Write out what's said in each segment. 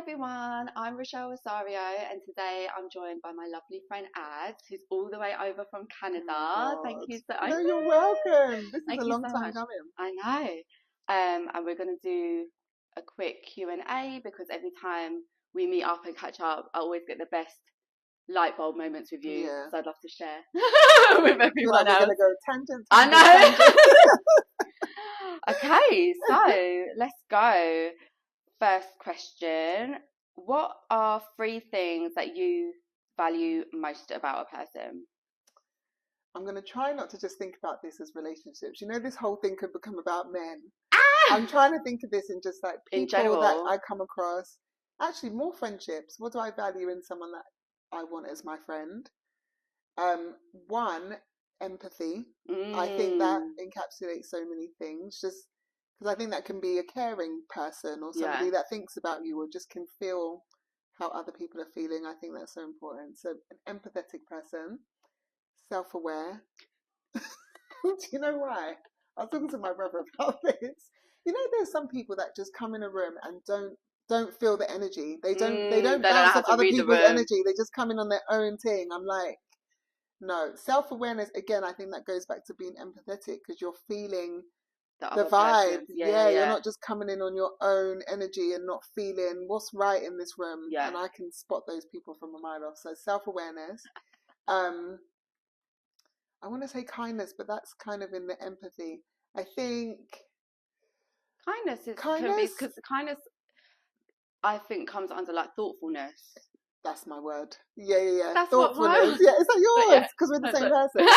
everyone, I'm Rochelle Rosario, and today I'm joined by my lovely friend Ad, who's all the way over from Canada. Oh Thank you so much. No, you're welcome. This is Thank a you long so time much. coming. I know. And we're going to do a quick Q&A because every time we meet up and catch up, I always get the best light bulb moments with you. Yeah. So I'd love to share with everyone Feel like else. we're going to go tangent. I know. Okay, so let's go. First question. What are 3 things that you value most about a person? I'm going to try not to just think about this as relationships. You know, this whole thing could become about men. Ah! I'm trying to think of this in just like In people general. that I come across. Actually, more friendships. What do I value in someone that I want as my friend? One, empathy. I think that encapsulates so many things. Just because I think that can be a caring person or somebody that thinks about you or just can feel how other people are feeling. I think that's so important. So an empathetic person, self-aware. Do you know why? I was talking to my brother about this. You know, there's some people that just come in a room and don't feel the energy. They don't bounce off other people's energy. They just come in on their own thing. I'm like, no. Self-awareness, again, I think that goes back to being empathetic because you're feeling the vibe. Yeah, you're not just coming in on your own energy and not feeling what's right in this room. Yeah. And I can spot those people from a mile off. So self-awareness. I want to say kindness, but that's kind of in the empathy. I think kindness because kindness I think comes under like thoughtfulness. That's my word. Yeah. That's thoughtfulness. Yeah, is that yours? Because we're the same person.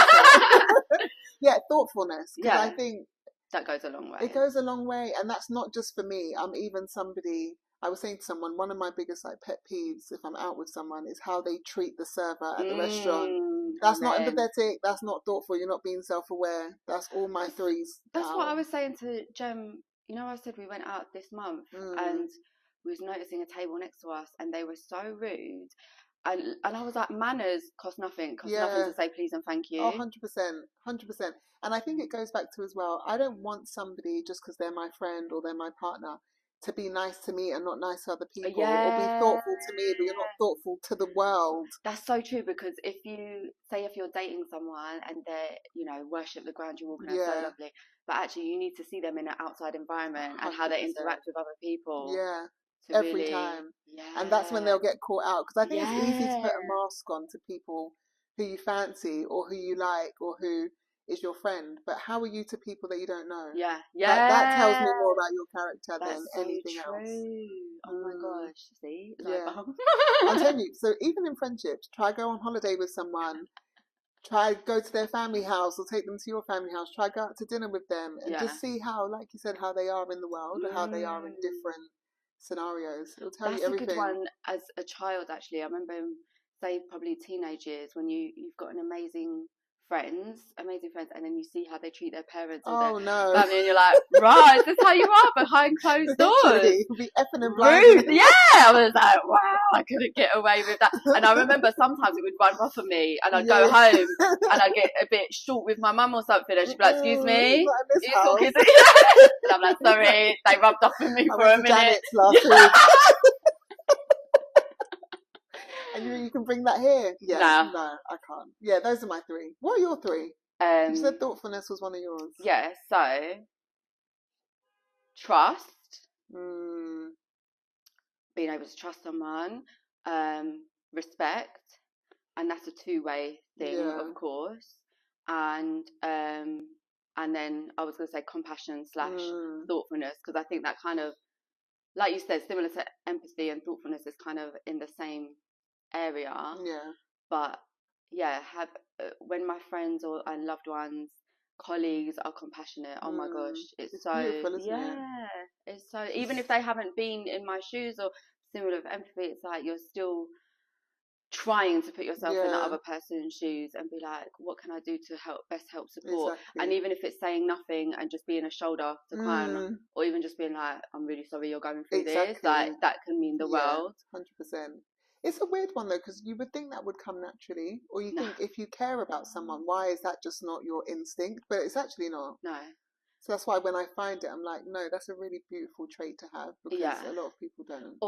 Yeah, thoughtfulness. Because I think that goes a long way. It goes a long way, and that's not just for me. I'm even somebody. I was saying to someone, one of my biggest like pet peeves if I'm out with someone is how they treat the server at the restaurant. That's not empathetic. That's not thoughtful. You're not being self-aware. That's all my threes. That's what I was saying to Jem. You know, I said we went out this month and we was noticing a table next to us, and they were so rude. And I was like, manners cost nothing. Cost nothing to say please and thank you. Oh, 100%. 100%. And I think it goes back to as well, I don't want somebody just because they're my friend or they're my partner to be nice to me and not nice to other people, or be thoughtful to me but you're not thoughtful to the world. That's so true, because if you're dating someone and they, you know, worship the ground you're walking on, so lovely, but actually you need to see them in an outside environment 100%. And how they interact with other people. Yeah. Every time. And that's when they'll get caught out, because I think it's easy to put a mask on to people who you fancy or who you like or who is your friend, but how are you to people that you don't know? That tells me more about your character than anything else. Oh my gosh, see? I'm telling you, so even in friendships, try go on holiday with someone, try go to their family house or take them to your family house, try go out to dinner with them and just see how, like you said, how they are in the world or how they are in different scenarios. It'll tell you everything. That's a good one as a child, actually. I remember, say, probably teenage years, when you've got an amazing friends, and then you see how they treat their parents or their family, and you're like, right, is this how you are behind closed doors? You'll be effing and blinding. Yeah, I was like, wow, I couldn't get away with that. And I remember sometimes it would run off of me, and I'd go home, and I'd get a bit short with my mum or something, and she'd be like, excuse me, you talking to me? And I'm like, sorry, they rubbed off on me for a minute. Janet's last week. And you can bring that here? Yes. No, I can't. Yeah, those are my 3. What are your 3? You said thoughtfulness was one of yours. Yeah, so trust. Being able to trust someone. Respect. And that's a 2-way thing, of course. And then I was going to say compassion / thoughtfulness, because I think that kind of, like you said, similar to empathy and thoughtfulness is kind of in the same area. But when my friends and loved ones, colleagues are compassionate, oh my gosh, it's so beautiful, isn't it? It's so, even if they haven't been in my shoes or similar with empathy, it's like you're still trying to put yourself in the other person's shoes and be like, what can I do to best help support? And even if it's saying nothing and just being a shoulder to cry on, or even just being like, I'm really sorry you're going through this, like that can mean the world. 100%. It's a weird one though, because you would think that would come naturally, or you think if you care about someone, why is that just not your instinct? But it's actually not. No. So that's why when I find it, I'm like, no, that's a really beautiful trait to have, because a lot of people don't.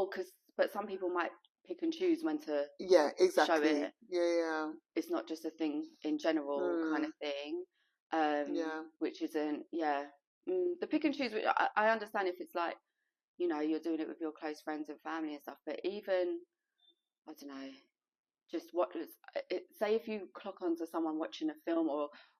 But some people might pick and choose when to exactly. show it. Yeah. It's not just a thing in general kind of thing. Which isn't, the pick and choose. I understand if it's like, you know, you're doing it with your close friends and family and stuff, but even, I don't know, just say if you clock onto someone watching a film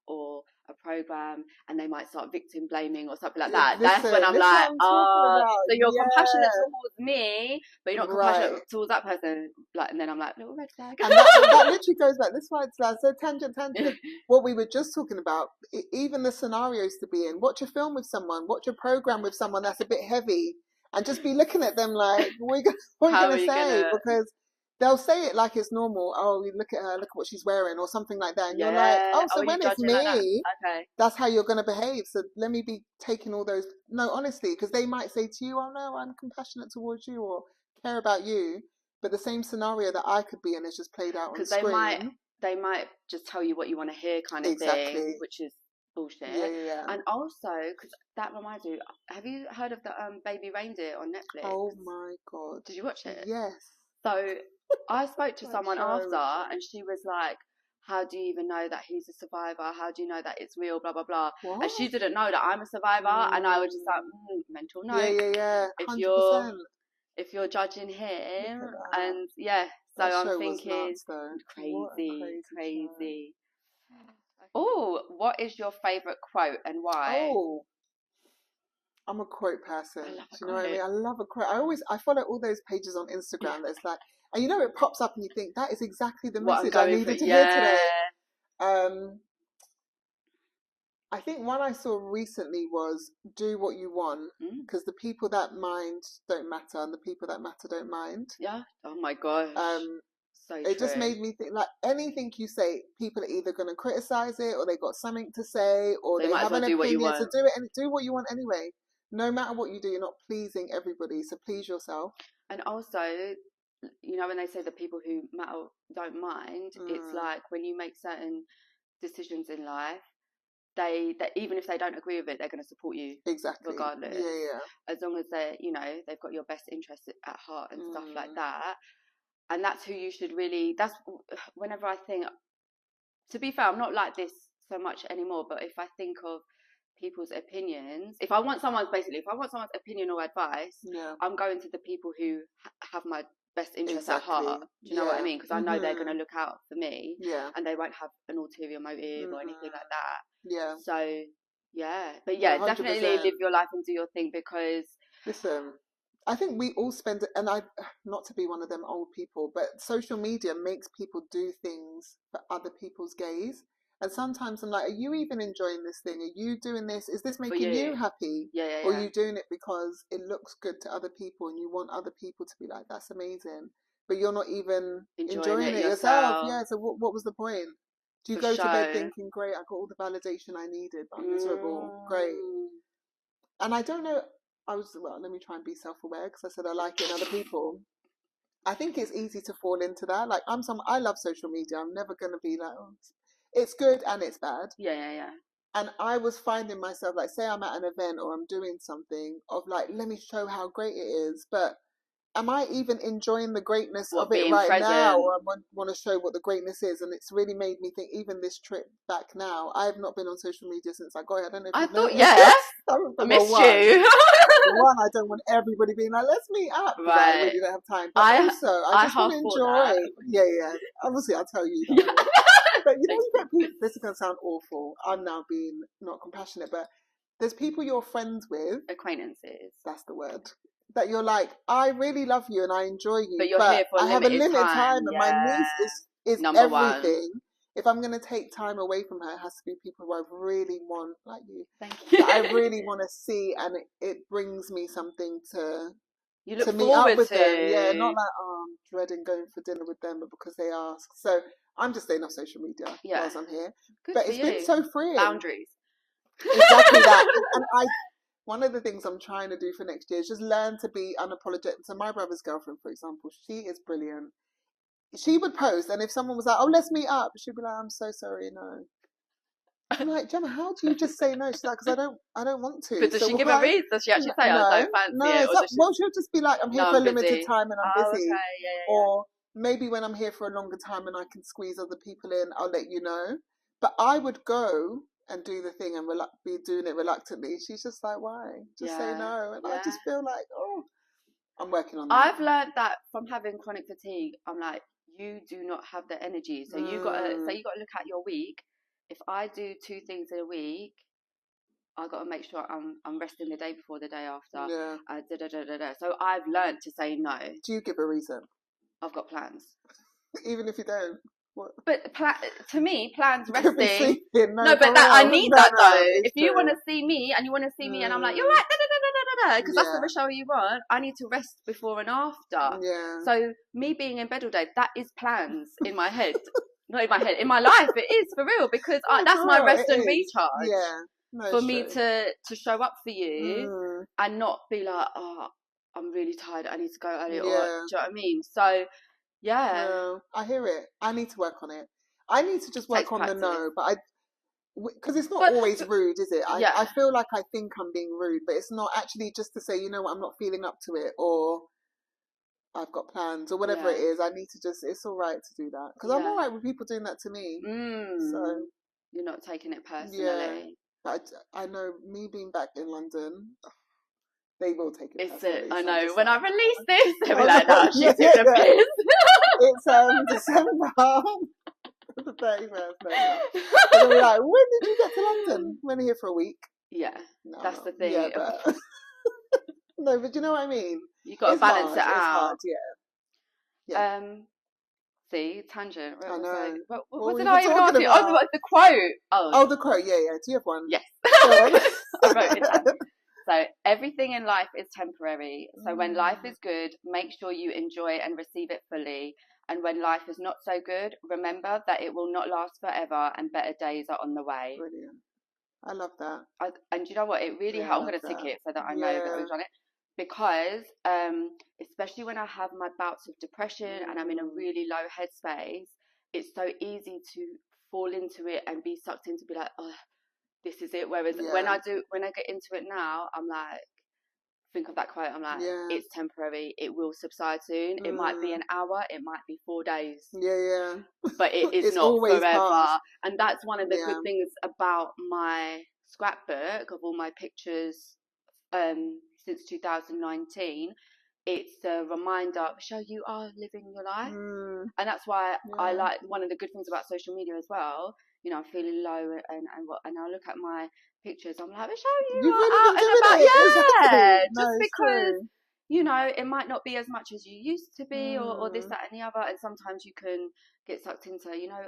or a program and they might start victim blaming or something like that. That's when I'm like, so you're compassionate towards me, but you're not compassionate towards that person. Like, and then I'm like, little red flag. And that literally goes back. This is why it's so tangent. What we were just talking about, even the scenarios to be in. Watch a film with someone. Watch a program with someone that's a bit heavy, and just be looking at them like, what are you going to say? Because they'll say it like it's normal. Oh, look at her, look at what she's wearing, or something like that. And you're like, oh, so when it's me, like that's how you're going to behave. So let me be taking all those. No, honestly, because they might say to you, oh no, I'm compassionate towards you or care about you. But the same scenario that I could be in is just played out on screen. Because they might just tell you what you want to hear kind of thing, which is bullshit. Yeah. And also, because that reminds you, have you heard of the Baby Reindeer on Netflix? Oh my God. Did you watch it? Yes. So I spoke to someone after, and she was like, how do you even know that he's a survivor? How do you know that it's real? Blah, blah, blah. What? And she didn't know that I'm a survivor. And I was just like, mental note. Yeah. 100%. If you're judging him, and so I'm thinking, crazy. Oh, what is your favourite quote and why? Oh, I'm a quote person. Do you know what I mean? I love a quote. I follow all those pages on Instagram that's like, and you know, it pops up and you think that is exactly the message I needed to hear today. I think one I saw recently was do what you want, because the people that mind don't matter and the people that matter don't mind. Yeah. Oh my gosh. So it just made me think, like, anything you say, people are either going to criticize it or they got something to say or they have an opinion, so do it and do what you want anyway. No matter what you do, you're not pleasing everybody, so please yourself. And also, you know, when they say the people who matter don't mind, it's like when you make certain decisions in life, they even if they don't agree with it, they're going to support you regardless. As long as they've got your best interest at heart and stuff like that. And that's who you should really. That's whenever I think. To be fair, I'm not like this so much anymore. But if I think of people's opinions, if I want someone's opinion or advice, I'm going to the people who have my best interest at heart. Do you know what I mean? Because I know they're going to look out for me, and they won't have an ulterior motive or anything like that. So but definitely 100%. Live your life and do your thing, because listen, I think we all spend, and I, not to be one of them old people, but social media makes people do things for other people's gaze. And sometimes I'm like, are you even enjoying this thing? Are you doing this? Is this making you happy? Or are you doing it because it looks good to other people and you want other people to be like, that's amazing. But you're not even enjoying it yourself. Yeah, so what was the point? Do you go to bed thinking, great, I got all the validation I needed, but I'm miserable. Great. And I don't know, let me try and be self-aware, because I said I like it in other people. I think it's easy to fall into that. Like, I love social media. I'm never going to be like, oh, it's good and it's bad. Yeah. And I was finding myself, like, say I'm at an event or I'm doing something of like, let me show how great it is. But am I even enjoying the greatness of it right now? Or I want to show what the greatness is. And it's really made me think, even this trip back now, I've not been on social media since I got here. I don't know if you've noticed. I missed you. One, I don't want everybody being like, let's meet up. Right. I really don't have time. But also, I just want to enjoy. Yeah. Obviously, I'll tell you. But you know, you get people, this is going to sound awful. I'm now being not compassionate, but there's people you're friends with. Acquaintances. That's the word. That you're like, I really love you and I enjoy you. But you're here for I have a limited time and my niece is number everything. One. If I'm going to take time away from her, it has to be people who I really want, like you. Thank you. That I really want to see, and it brings me something to meet up with them. Yeah, not like, oh, I'm dreading going for dinner with them, but because they ask. So I'm just staying off social media whilst I'm here. But it's been so freeing. Boundaries. Exactly that. And one of the things I'm trying to do for next year is just learn to be unapologetic. So my brother's girlfriend, for example, she is brilliant. She would post, and if someone was like, oh, let's meet up, she'd be like, I'm so sorry, no. I'm like, Gemma, how do you just say no? She's like, because I don't want to. But does she give a reason? Does she actually say, I don't fancy it? Or well, she'll just be like, I'm here for a limited time and I'm busy. Okay, yeah. Or maybe when I'm here for a longer time and I can squeeze other people in, I'll let you know. But I would go and do the thing and be doing it reluctantly. She's just like, why? Just say no. And I just feel like, oh, I'm working on that. I've learned that from having chronic fatigue. I'm like, you do not have the energy. So you gotta look at your week. If I do 2 things in a week, I got to make sure I'm resting the day before, the day after. Yeah. So I've learned to say no. Do you give a reason? I've got plans. Even if you don't. What? But to me, plans resting. No, but I need that though. If you want to see me and you want to see me, and I'm like, you're right, because that's the show you want. I need to rest before and after. Yeah. So me being in bed all day, that is plans in my head. Not in my head, in my life. It is for real, because that's my rest and recharge. Yeah. No, for me to show up for you and not be like, oh, I'm really tired, I need to go early. Or, do you know what I mean? So, yeah. No, I hear it. I need to work on it. I need to just work on the no, but because it's not always rude, is it? I feel like I think I'm being rude, but it's not actually just to say, you know what, I'm not feeling up to it, or I've got plans, or whatever it is. I need to just, it's all right to do that. Because I'm all right with people doing that to me. So you're not taking it personally. Yeah. But I know, me being back in London, they will take it personally. I know, when I release this, they'll be like, no, she's taking a piss. It's December. The 31st. They'll be like, when did you get to London? We're only here for a week. Yeah, that's the thing. Yeah, but no, but you know what I mean? You got to balance it out. It's hard, yeah. See, tangent. I know. What did I even ask you? Oh, the quote. Oh, the quote. Yeah. Do you have one? Yes. I wrote it down. So, everything in life is temporary. So, when life is good, make sure you enjoy and receive it fully. And when life is not so good, remember that it will not last forever and better days are on the way. Brilliant. I love that. And you know what? It really helped. I'm going to tick it so that I know that we've done it. Because especially when I have my bouts of depression and I'm in a really low headspace, it's so easy to fall into it and be sucked into, be like, oh, this is it. Whereas when I get into it now, I'm like, think of that quote, I'm like, it's temporary, it will subside soon. It might be an hour, it might be 4 days. Yeah. But it is not forever. Past. And that's one of the good things about my scrapbook of all my pictures since 2019. It's a reminder, show you are living your life. And that's why I like, one of the good things about social media as well, you know, I'm feeling low and I look at my pictures, I'm like, show you are out and about. Exactly. Just because, you know, it might not be as much as you used to be or this, that and the other. And sometimes you can get sucked into, you know,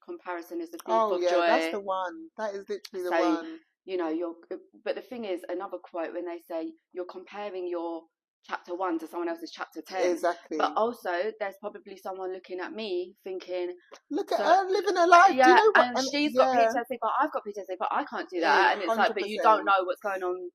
comparison is the thief of joy. That's the one. That is literally the one. You know, but the thing is, another quote when they say you're comparing your chapter 1 to someone else's chapter 10. Exactly. But also, there's probably someone looking at me thinking, look at her living her life. Yeah, do you know what? And she's got PTSD, but I've got PTSD, but I can't do that. And it's 100%. Like, but you don't know what's going on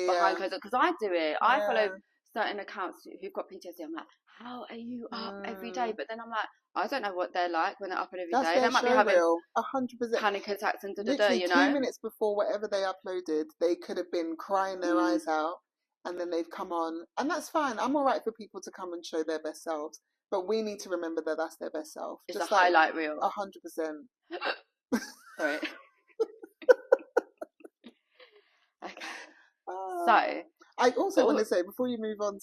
behind closed doors. Because I do it. I follow certain accounts who've got PTSD. I'm like, how are you up every day? But then I'm like, I don't know what they're like when they're up every day. They might be having 100% panic attacks and you know. 2 minutes before whatever they uploaded, they could have been crying their eyes out, and then they've come on, and that's fine. I'm all right for people to come and show their best selves, but we need to remember that that's their best self. It's just a highlight reel. 100%. Sorry. Okay. So. I also want to say, before you move on,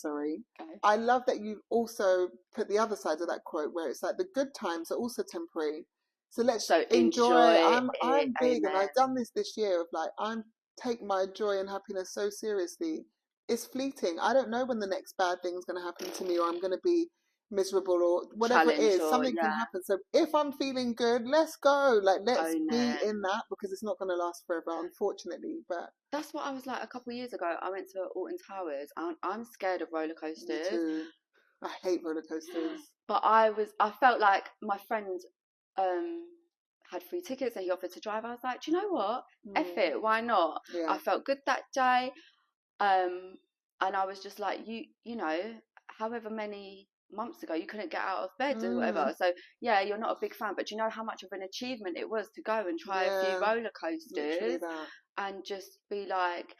I love that you also put the other side of that quote where it's like the good times are also temporary. So let's enjoy. I'm big, and I've done this year of like, I'm taking my joy and happiness so seriously. It's fleeting. I don't know when the next bad thing's going to happen to me, or I'm going to be miserable, or whatever it is. Something can happen. So if I'm feeling good, let's go. Like, let's be in that, because it's not going to last forever, unfortunately. But that's what I was like a couple of years ago. I went to Alton Towers. I'm scared of roller coasters. Me too. I hate roller coasters. But I felt like my friend had free tickets and he offered to drive. I was like, do you know what? F it, why not? I felt good that day. And I was just like, you know, however many months ago you couldn't get out of bed or whatever. So yeah, you're not a big fan, but do you know how much of an achievement it was to go and try a few roller coasters and just be like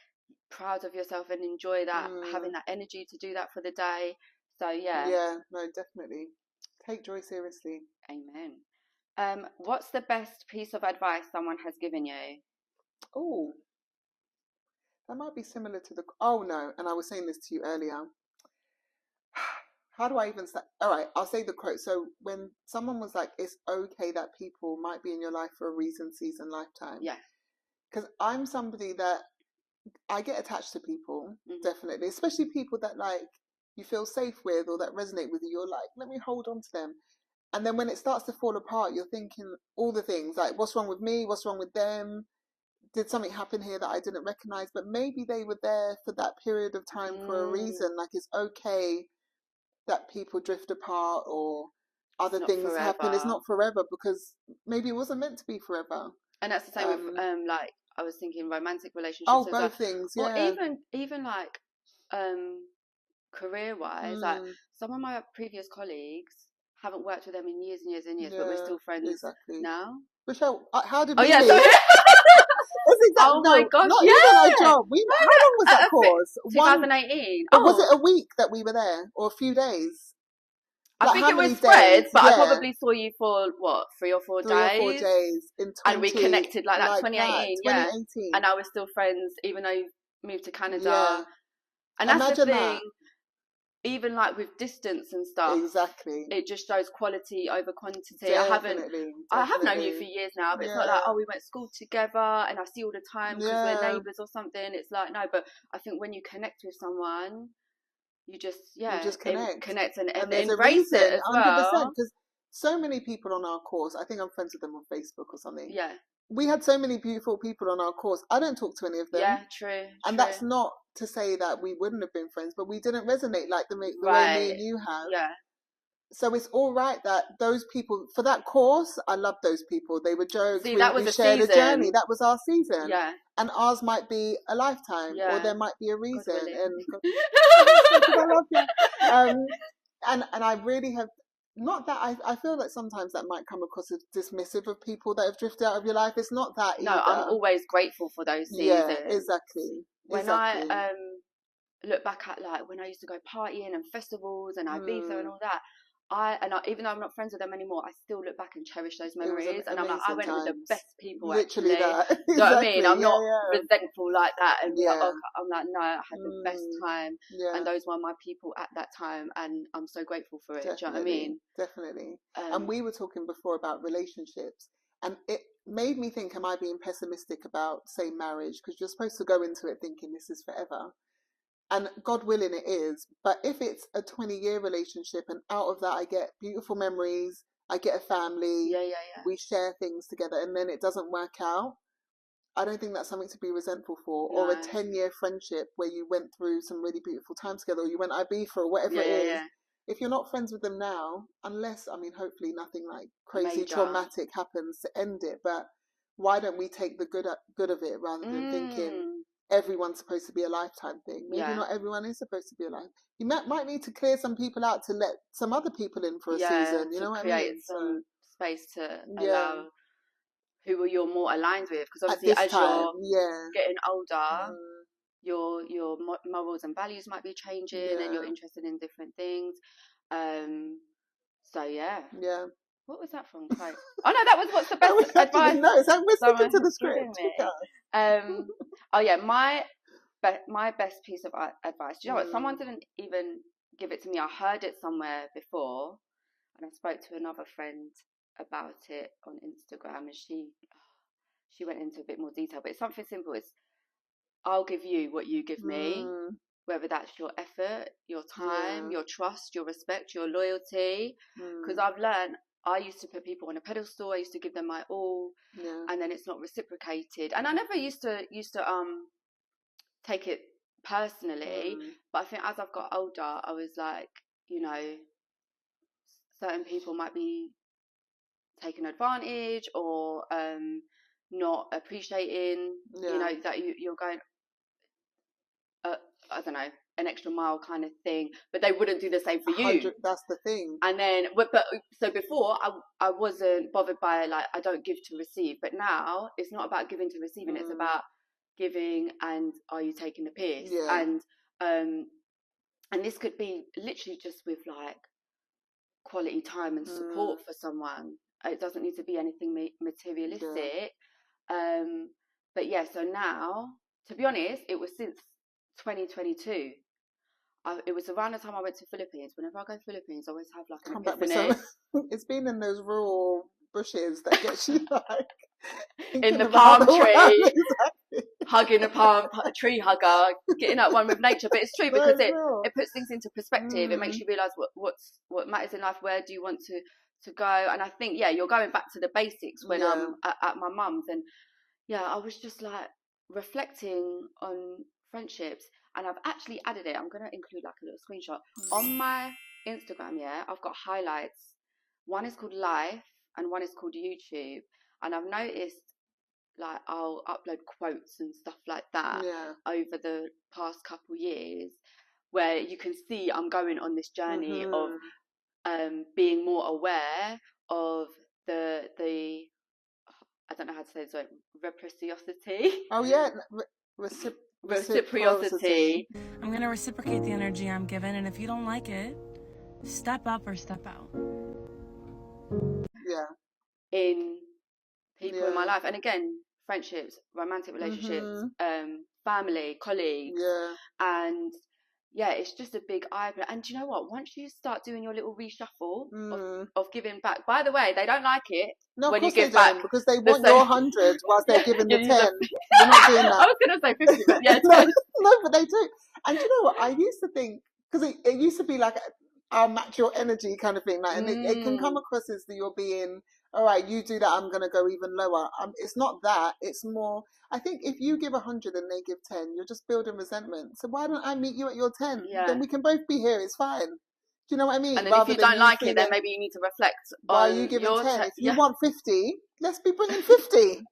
proud of yourself and enjoy that, having that energy to do that for the day. So yeah, no, definitely take joy seriously. Amen. What's the best piece of advice someone has given you? Oh, that might be similar to and I was saying this to you earlier. How do I even start? All right, I'll say the quote. So when someone was like, it's okay that people might be in your life for a reason, season, lifetime. Yeah. Because I'm somebody that I get attached to people, definitely, especially people that like you feel safe with or that resonate with you. You're like, let me hold on to them. And then when it starts to fall apart, you're thinking all the things like, what's wrong with me? What's wrong with them? Did something happen here that I didn't recognize? But maybe they were there for that period of time for a reason. Like, it's okay that people drift apart or other things happen. It's not forever because maybe it wasn't meant to be forever. And that's the same with like I was thinking romantic relationships. Oh, both things, yeah. Or even like career wise, like some of my previous colleagues haven't worked with them in years and years and years, but we're still friends now. Michelle, how did we meet? Oh my gosh, not even our job. How long was that course? 2018. Was it a week that we were there or a few days? I think it was spread, but I probably saw you for what, 3 or 4 days? 3 or 4 days in 20, and we connected like that. 2018, yeah. And I was still friends, even though you moved to Canada. Yeah. And that's Imagine the thing. That. Even like with distance and stuff, exactly, it just shows quality over quantity. Definitely. I have known you for years now, but it's not like, oh, we went to school together and I see you all the time because we're neighbours or something. It's like, no, but I think when you connect with someone, you just connect and embrace it as 100%, well. Because so many people on our course, I think I'm friends with them on Facebook or something. Yeah. We had so many beautiful people on our course. I don't talk to any of them. Yeah, true. And that's not to say that we wouldn't have been friends, but we didn't resonate like the way me and you have. Yeah. So it's all right that those people, for that course, I love those people. They were jokes. See, that was we shared season. A journey. That was our season. Yeah. And ours might be a lifetime, or there might be a reason. I love you. And I really have, not that I feel like sometimes that might come across as dismissive of people that have drifted out of your life. It's not that either. No, I'm always grateful for those seasons. Yeah, exactly. When I look back at like when I used to go partying and festivals and Ibiza and all that, even though I'm not friends with them anymore, I still look back and cherish those memories. And I'm like, I went with the best people. Literally, actually. that. Exactly. You know what I mean? I'm not resentful like that. And I'm like, no, I had the best time. Yeah. And those were my people at that time. And I'm so grateful for it. Definitely, do you know what I mean? Definitely. And we were talking before about relationships. And it made me think, am I being pessimistic about, say, marriage? Because you're supposed to go into it thinking this is forever. And God willing it is. But if it's a 20-year relationship and out of that I get beautiful memories, I get a family, we share things together, and then it doesn't work out, I don't think that's something to be resentful for. No. Or a 10-year friendship where you went through some really beautiful time together, or you went Ibiza or whatever it is. Yeah. If you're not friends with them now, unless, I mean, hopefully nothing like crazy traumatic happens to end it, but why don't we take the good of it rather than thinking everyone's supposed to be a lifetime thing? Maybe not everyone is supposed to be a life. You might need to clear some people out to let some other people in for a season. You know what I mean? Create some space to allow who you're more aligned with, because obviously as you're getting older, your morals and values might be changing, and you're interested in different things. So yeah. What was that from? Quite. Oh no, that was what's the best advice. No, so we're sticking to the script. Oh yeah, my best piece of advice. Do you know what? Someone didn't even give it to me. I heard it somewhere before, and I spoke to another friend about it on Instagram, and she went into a bit more detail. But it's something simple. It's I'll give you what you give me, whether that's your effort, your time, your trust, your respect, your loyalty. Because I've learned. I used to put people on a pedestal. I used to give them my all, and then it's not reciprocated. And I never used to take it personally, but I think as I've got older, I was like, you know, certain people might be taking advantage or not appreciating, you know, that you're going. I don't know. an extra mile kind of thing, but they wouldn't do the same for you. That's the thing. And then, but so before I wasn't bothered by like, I don't give to receive, but now it's not about giving to receiving. It's about giving and are you taking the piss? Yeah. And this could be literally just with like quality time and support for someone. It doesn't need to be anything materialistic. Yeah. But yeah, so now, to be honest, it was since 2022. It was around the time I went to Philippines. Whenever I go to Philippines, I always have like an epiphany. It's been in those rural bushes that gets you like in the palm tree, exactly. Hugging a palm tree hugger, getting at one with nature. But it's true because it puts things into perspective. It makes you realise what matters in life. Where do you want to go? And I think you're going back to the basics when I'm at my mum's, and I was just like reflecting on friendships. And I've actually added it. I'm going to include like a little screenshot. On my Instagram, I've got highlights. One is called Life and one is called YouTube. And I've noticed like I'll upload quotes and stuff like that over the past couple years where you can see I'm going on this journey of being more aware of the I don't know how to say this word, reciprocity. Oh, yeah. Reciprocity. I'm going to reciprocate the energy I'm given, and if you don't like it, step up or step out. Yeah. In people in my life. And again, friendships, romantic relationships, family, colleagues. Yeah. And it's just a big eye opener. And do you know what? Once you start doing your little reshuffle of giving back, by the way, they don't like it when you give back. Because they want your 100 whilst they're giving the 10. You're not doing that. I was going to say 50, but no, but they do. And you know what? I used to think, because it used to be like, I'll match your energy kind of thing. Like, and it can come across as that you're being, all right, you do that, I'm going to go even lower. It's not that. It's more, I think if you give 100 and they give 10, you're just building resentment. So why don't I meet you at your 10? Yeah. Then we can both be here. It's fine. Do you know what I mean? And then if you don't like it, then maybe you need to reflect why are you giving 10? If you want 50, let's be bringing 50.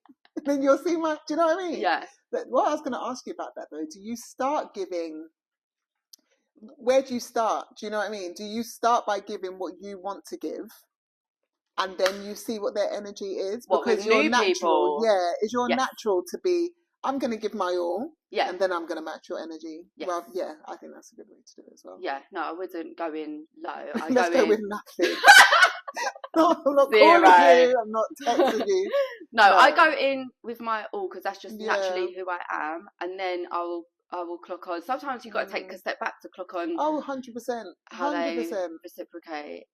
Then you'll see my, do you know what I mean? Yeah. But what I was going to ask you about that though, do you start giving, where do you start? Do you know what I mean? Do you start by giving what you want to give? And then you see what their energy is? Because you're natural. Yeah, is your natural to be, I'm going to give my all, and then I'm going to match your energy. Yes. Well, I think that's a good way to do it as well. Yeah, no, I wouldn't go in low. Let's go with nothing. No, I'm not calling you, I'm not texting you. No, I go in with my all because that's just naturally who I am. And then I will clock on. Sometimes you've got to take a step back to clock on. Oh, 100%. How they reciprocate.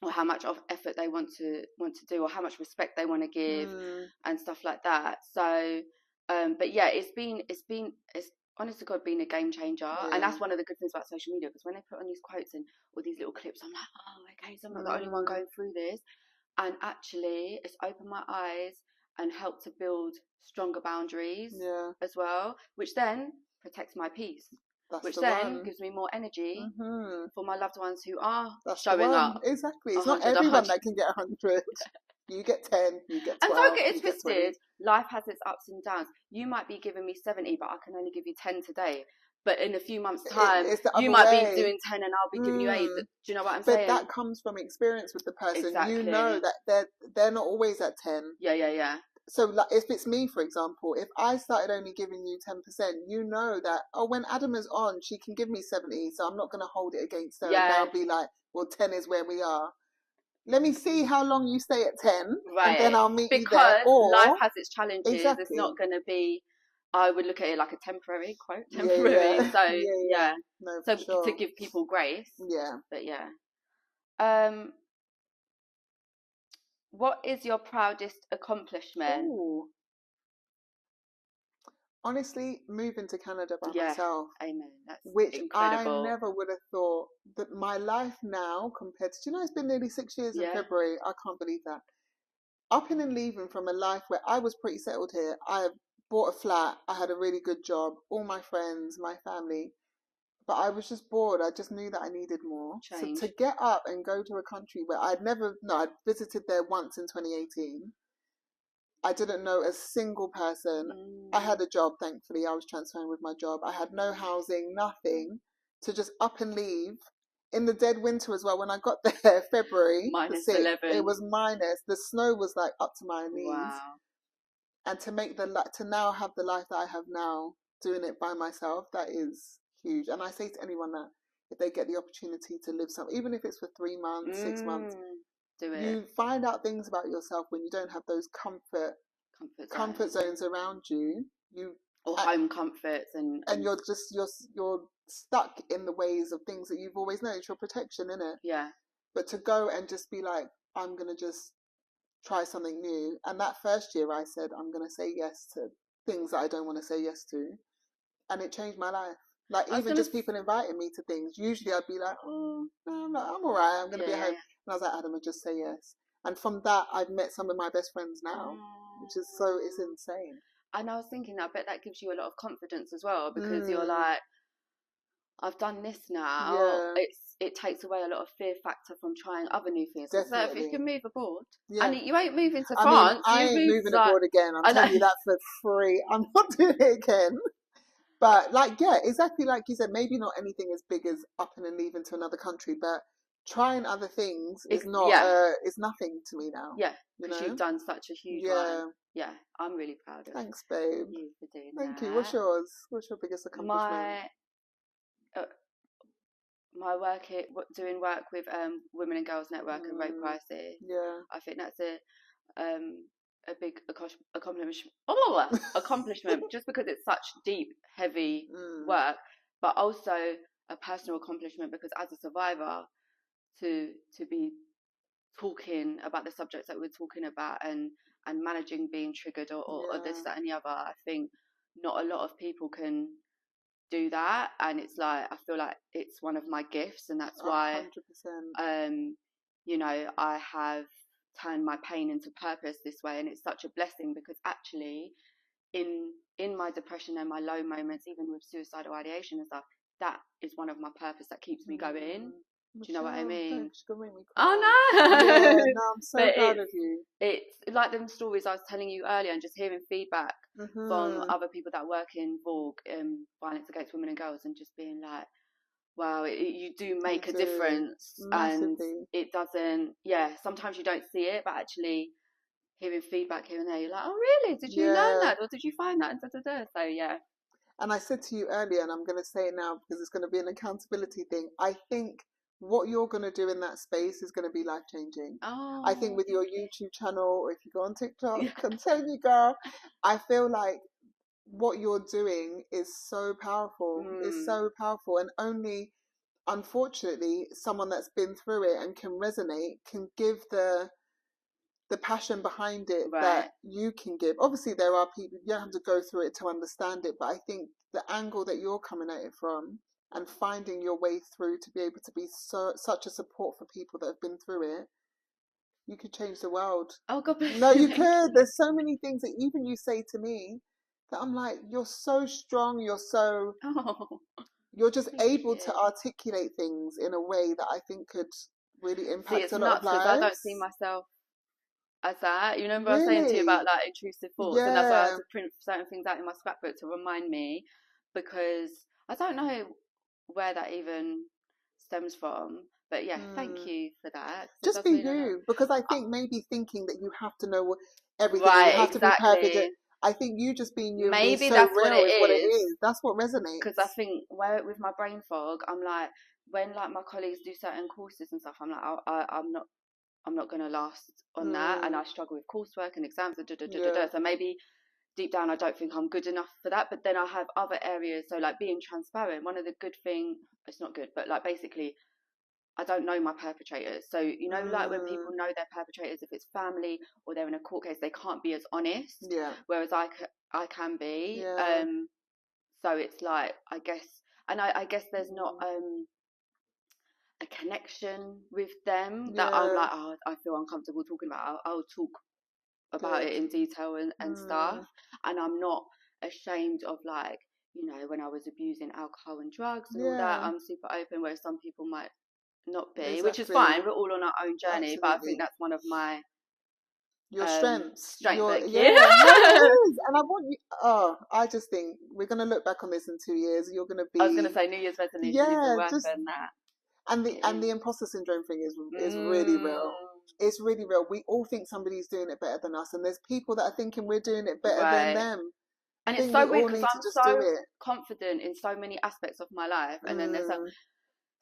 Or how much of effort they want to do, or how much respect they want to give, and stuff like that. So, but it's honest to God been a game changer, and that's one of the good things about social media, because when they put on these quotes and all these little clips, I'm like, oh, okay, so I'm not the only one going through this, and actually, it's opened my eyes and helped to build stronger boundaries as well, which then protects my peace. Which then gives me more energy for my loved ones who are showing up. Exactly. It's not everyone that can get 100. You get 10, you get 12. And don't get it twisted. Life has its ups and downs. You might be giving me 70, but I can only give you 10 today. But in a few months' time, you might be doing 10 and I'll be giving you 8. Do you know what I'm saying? But that comes from experience with the person. Exactly. You know that they're not always at 10. Yeah. So like, if it's me, for example, if I started only giving you 10%, you know that, when Adam is on, she can give me 70, so I'm not going to hold it against her. Yeah. And I'll be like, well, 10 is where we are. Let me see how long you stay at 10, and then I'll meet you there. Because life has its challenges. Exactly. It's not going to be, I would look at it like a temporary, quote, temporary. Yeah. So, No, so sure. To give people grace. Yeah. But what is your proudest accomplishment? Ooh. Honestly, moving to Canada by myself. Amen. That's which incredible. I never would have thought that my life now compared to, it's been nearly 6 years in February. I can't believe that. Upping and leaving from a life where I was pretty settled here. I bought a flat. I had a really good job. All my friends, my family. But I was just bored. I just knew that I needed more. Change. So to get up and go to a country where I'd visited there once in 2018. I didn't know a single person. I had a job, thankfully. I was transferring with my job. I had no housing, nothing, to just up and leave in the dead winter as well. When I got there, February minus the 6th, 11. it was minus. The snow was like up to my knees. Wow. And to now have the life that I have now, doing it by myself, that is huge. And I say to anyone that if they get the opportunity to live even if it's for 3 months, 6 months, do it. you find out things about yourself when you don't have those comfort zones around you. Or home comforts, and you're stuck in the ways of things that you've always known. It's your protection, isn't it? Yeah. But to go and just be like, I'm gonna just try something new. And that first year I said, I'm going to say yes to things that I don't want to say yes to. And it changed my life. Like, even just people inviting me to things. Usually I'd be like, oh, no, I'm all right. I'm going to be at home. And I was like, Adam, just say yes. And from that, I've met some of my best friends now, which is it's insane. And I was thinking, I bet that gives you a lot of confidence as well, because you're like, I've done this now. Yeah. It takes away a lot of fear factor from trying other new things. Definitely. So if you can move abroad, yeah. and you ain't moving to France. I ain't moving abroad again. I'm telling you that for free. I'm not doing it again. But exactly like you said, maybe not anything as big as up and leaving to another country, but trying other things is nothing to me now. Yeah, because you've done such a huge one. Yeah, I'm really proud of. Thanks, babe. You for doing Thank that. you. What's yours? What's your biggest accomplishment? My work doing work with Women and Girls Network and Rape Crisis. Yeah, I think that's a big accomplishment just because it's such deep, heavy work, but also a personal accomplishment because as a survivor, to be talking about the subjects that we're talking about and managing being triggered or this, that and the other, I think not a lot of people can do that, and it's like I feel like it's one of my gifts, and that's why 100%. I have turned my pain into purpose this way, and it's such a blessing because actually in my depression and my low moments, even with suicidal ideation and stuff, that is one of my purpose that keeps me going. Do you know what I mean? Oh no! Yeah, no, I'm so proud of you. It's like them stories I was telling you earlier, and just hearing feedback from other people that work in Vogue, violence against women and girls, and just being like, wow, you do make a difference. Massively. And it doesn't. Yeah, sometimes you don't see it, but actually hearing feedback here and there, you're like, oh really? Did you learn that, or did you find that? And So yeah. And I said to you earlier, and I'm going to say it now because it's going to be an accountability thing. I think what you're going to do in that space is going to be life-changing. Oh. I think with your YouTube channel, or if you go on TikTok, continue, girl. I feel like what you're doing is so powerful. It's so powerful. And only, unfortunately, someone that's been through it and can resonate can give the passion behind it that you can give. Obviously, there are people, you don't have to go through it to understand it, but I think the angle that you're coming at it from and finding your way through to be able to be such a support for people that have been through it, you could change the world. Oh, God bless you. No, you could. There's so many things that even you say to me that I'm like, you're so strong, you're just able to articulate things in a way that I think could really impact a lot of lives. I don't see myself as that. You remember I was saying to you about like intrusive thoughts, and that's why I had to print certain things out in my scrapbook to remind me, because I don't know where that even stems from. But yeah, thank you for that. Just be you, because I think maybe thinking that you have to know everything, you have to be perfect. I think you just being you, maybe so that's what it is. That's what resonates. Because I think with my brain fog, I'm like, when like my colleagues do certain courses and stuff, I'm like, I'm not going to last on that, and I struggle with coursework and exams and So maybe deep down I don't think I'm good enough for that, but then I have other areas. So like being transparent, one of the good things, it's not good, but like basically I don't know my perpetrators. So like when people know their perpetrators, if it's family or they're in a court case, they can't be as honest, whereas I can be. So it's like, I guess there's not a connection with them that I'm like, oh, I feel uncomfortable talking about. I'll talk about it in detail and stuff, and I'm not ashamed of, like, when I was abusing alcohol and drugs and all that. I'm super open, where some people might not be, which is fine. We're all on our own journey. But I think that's one of my your strengths. Thank you. Yeah, it is. And I want you. I just think we're gonna look back on this in 2 years. You're gonna be. I was gonna say New Year's resolution needs to work on that. And the imposter syndrome thing is really real. It's really real. We all think somebody's doing it better than us, and there's people that are thinking we're doing it better than them. And it's so weird because I'm so confident in so many aspects of my life, and then there's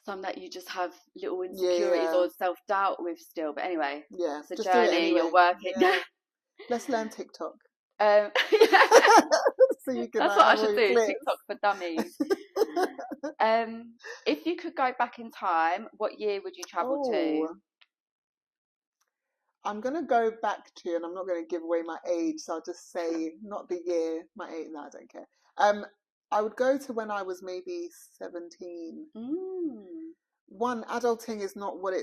some that you just have little insecurities or self-doubt with still. But anyway, it's a journey. Anyway. You're working. Let's learn TikTok. So you can that's what I should do. TikTok for dummies. If you could go back in time, what year would you travel to? I'm going to go back to, and I'm not going to give away my age, so I'll just say not the year, my age, no, I don't care. I would go to when I was maybe 17. One, adulting is not what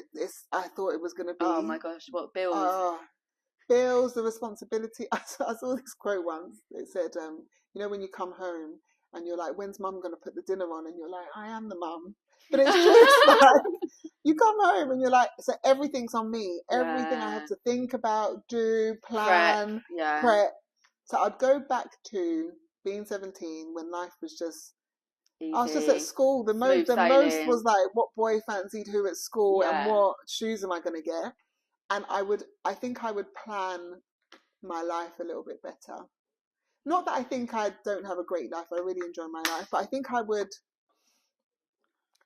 I thought it was going to be. Oh my gosh, what bills? Bills, the responsibility. I saw this quote once. It said, when you come home and you're like, when's mum going to put the dinner on? And you're like, I am the mum. But it's just like, you come home and you're like, so everything's on me. Everything I have to think about, do, plan, prep. So I'd go back to being 17 when life was just, easy. I was just at school. The most was like, what boy fancied who at school and what shoes am I going to get? And I think I would plan my life a little bit better. Not that I think I don't have a great life. I really enjoy my life. But I think I would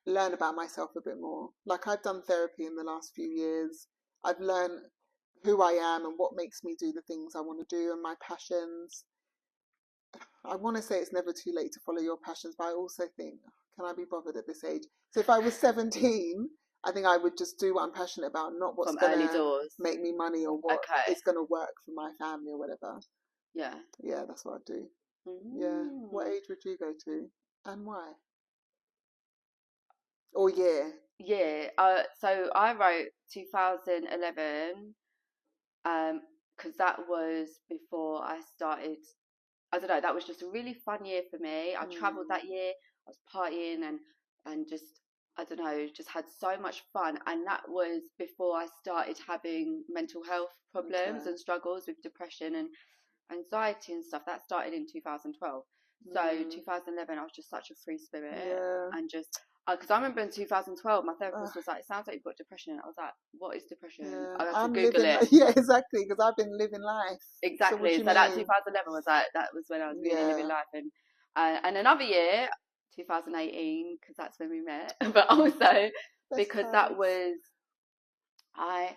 learn about myself a bit more. Like, I've done therapy in the last few years. I've learned who I am and what makes me do the things I want to do and my passions. I want to say it's never too late to follow your passions, but I also think, can I be bothered at this age? So if I was 17, I think I would just do what I'm passionate about, not what's going to make me money or what is going to work for my family or whatever. Yeah, that's what I'd do. Yeah. What age would you go to and why? Or year? Yeah. So I wrote 2011 because that was before I started. I don't know, that was just a really fun year for me. I travelled that year. I was partying and just, I don't know, just had so much fun. And that was before I started having mental health problems and struggles with depression and anxiety and stuff. That started in 2012. So 2011, I was just such a free spirit and just, because I remember in 2012, my therapist was like, it sounds like you've got depression. I was like, what is depression? I had to Google it. Yeah, exactly, because I've been living life. Exactly. So that 2011 was like, that was when I was really living life. And another year, 2018, because that's when we met, but also because that was, I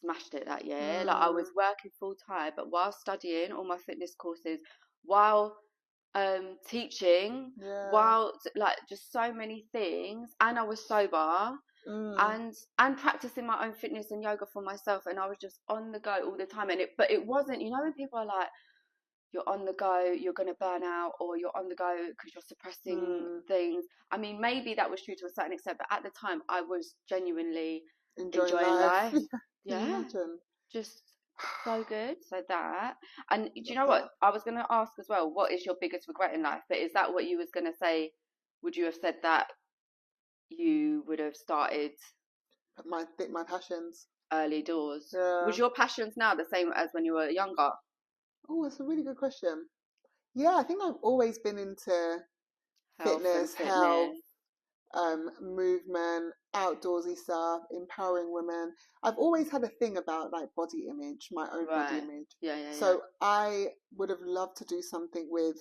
smashed it that year. Like, I was working full time, but while studying all my fitness courses, while teaching, while like just so many things, and I was sober and practicing my own fitness and yoga for myself, and I was just on the go all the time. But it wasn't, when people are like, you're on the go, you're going to burn out, or you're on the go because you're suppressing things. I mean, maybe that was true to a certain extent, but at the time I was genuinely enjoying life. Just so good. So that, and do you know what I was going to ask as well, what is your biggest regret in life? But is that what you was going to say? Would you have said that you would have started my passions early doors? Was your passions now the same as when you were younger? Oh, that's a really good question. Yeah, I think I've always been into fitness, health, movement, outdoorsy stuff, empowering women. I've always had a thing about like body image, my own body image. So I would have loved to do something with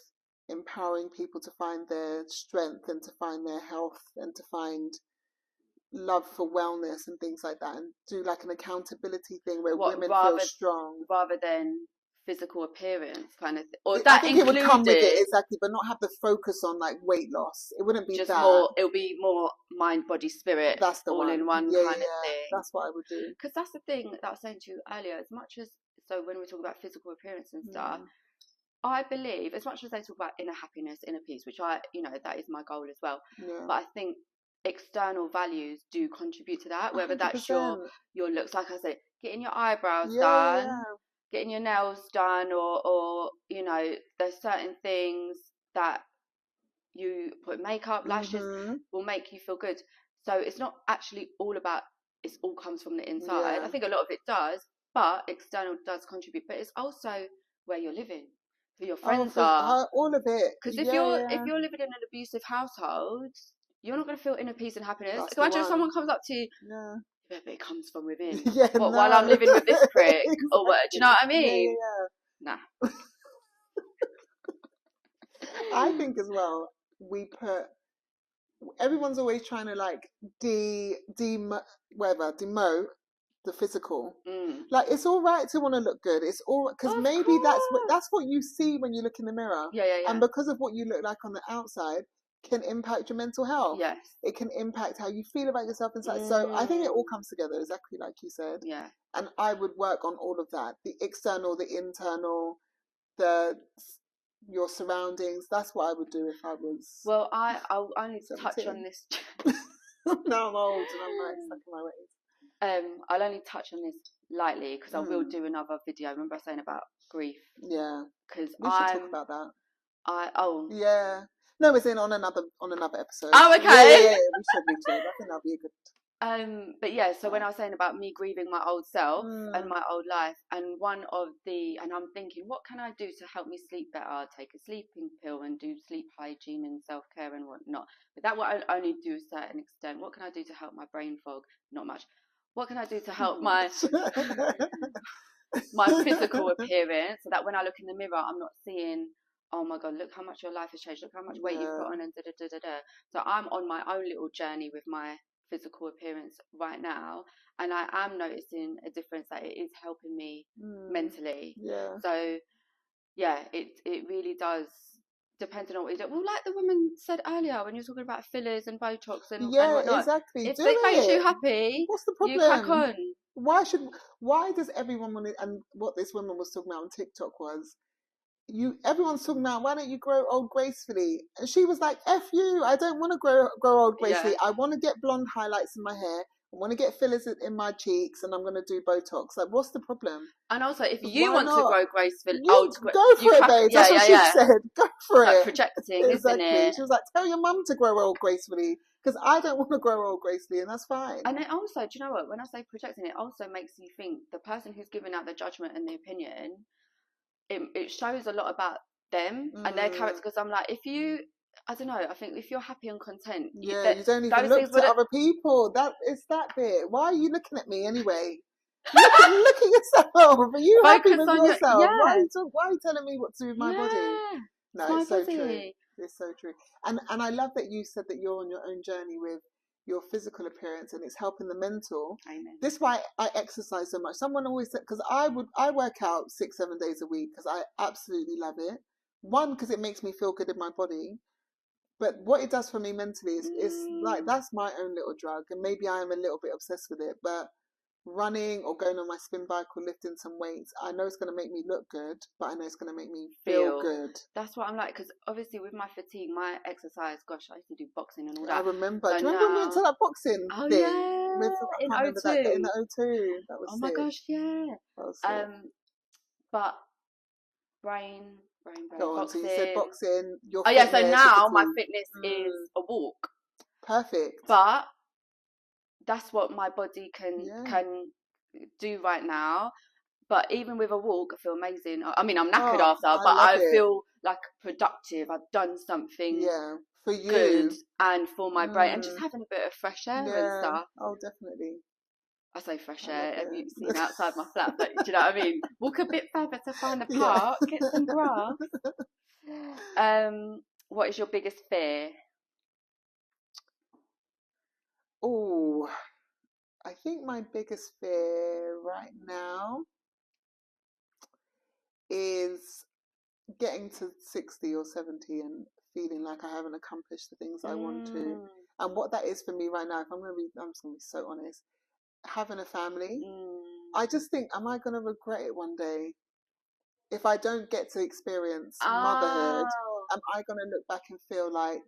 empowering people to find their strength and to find their health and to find love for wellness and things like that, and do like an accountability thing where women feel strong rather than physical appearance kind of thing. Or I think it would come with it, exactly, but not have the focus on like weight loss. It wouldn't be just that. More, it'll be more mind, body, spirit. That's the all one. In one kind of thing. That's what I would do. Because that's the thing that I was saying to you earlier. As much as, so when we talk about physical appearance and stuff, I believe, as much as they talk about inner happiness, inner peace, which I, that is my goal as well. But I think external values do contribute to that. Whether 100%. That's your looks, like I said, getting your eyebrows done. Getting your nails done, or there's certain things that you put makeup, lashes will make you feel good. So it's not actually all about, it all comes from the inside. I think a lot of it does, but external does contribute. But it's also where you're living, who your friends are, all of it. Because if you're living in an abusive household, you're not going to feel inner peace and happiness. Imagine someone comes up to you, but it comes from within. While I'm living with this prick, exactly. Or what? Do you know what I mean? Nah. I think as well, everyone's always trying to like demote the physical. Like, it's all right to want to look good. It's all, because maybe that's what you see when you look in the mirror. And because of what you look like on the outside can impact your mental health. Yes. It can impact how you feel about yourself inside. So I think it all comes together, exactly like you said. Yeah. And I would work on all of that. The external, the internal, your surroundings. That's what I would do if I was. Well, I'll only touch on this. Now I'm old and I'm like stuck in my ways. I'll only touch on this lightly because I will do another video. Remember I was saying about grief? Yeah. Because we should talk about that. Yeah. No, it's on another episode. Oh, okay. Yeah, we should. I think that'll be a good. But yeah, so when I was saying about me grieving my old self and my old life, and and I'm thinking, what can I do to help me sleep better? Take a sleeping pill and do sleep hygiene and self-care and whatnot. But that will only do a certain extent. What can I do to help my brain fog? Not much. What can I do to help my physical appearance, so that when I look in the mirror, I'm not seeing, oh my God, look how much your life has changed. Look how much weight you've put on and da-da-da-da-da. So I'm on my own little journey with my physical appearance right now, and I am noticing a difference, that it is helping me mentally. Yeah. So yeah, it really does, depending on what you do. Well, like the woman said earlier when you were talking about fillers and Botox and whatnot. Exactly. If it makes you happy, what's the problem? You crack on. Why does everyone want it? And what this woman was talking about on TikTok was, everyone's talking about, why don't you grow old gracefully? And she was like, F you, I don't want to grow old gracefully. I want to get blonde highlights in my hair. I want to get fillers in my cheeks, and I'm going to do Botox. Like, what's the problem? And also, if you want to grow gracefully, go for it, babe. That's what she said. Go for it. Projecting, isn't it? She was like, tell your mum to grow old gracefully, because I don't want to grow old gracefully, and that's fine. And it also, do you know what? When I say projecting, it also makes you think the person who's giving out the judgment and the opinion, it shows a lot about them and their character. Because I'm like, I don't know, I think if you're happy and content, you don't even look to other people. It's that bit. Why are you looking at me anyway? Look at yourself. Are you happy with yourself? Why are you telling me what to do with my body? No, it's so true. It's so true. And I love that you said that you're on your own journey with your physical appearance, and it's helping the mental. Amen. This is why I exercise so much. Someone always said, because I work out 6-7 days a week because I absolutely love it. One, because it makes me feel good in my body, but what it does for me mentally is like, that's my own little drug, and maybe I am a little bit obsessed with it. But running or going on my spin bike or lifting some weights, I know it's going to make me look good, but I know it's going to make me feel good. That's what I'm like, because obviously with my fatigue, my exercise, gosh, I used to do boxing and all that. I remember. Do you remember when we went to that boxing thing? Yeah, in O2. In the O2. That was my gosh, yeah. That was sick. But brain. Go on, so you said boxing. So now my fitness is a walk. Perfect. But that's what my body can do right now. But even with a walk, I feel amazing. I mean, I'm knackered after, but I feel like productive. I've done something for you, good, and for my brain, and just having a bit of fresh air and stuff. Oh, definitely. I say fresh air. Have you seen outside my flat? But do you know what I mean? Walk a bit further to find a park, get some grass. What is your biggest fear? Oh, I think my biggest fear right now is getting to 60 or 70 and feeling like I haven't accomplished the things I want to. And what that is for me right now, I'm just going to be so honest, having a family, I just think, am I going to regret it one day? If I don't get to experience motherhood, am I going to look back and feel like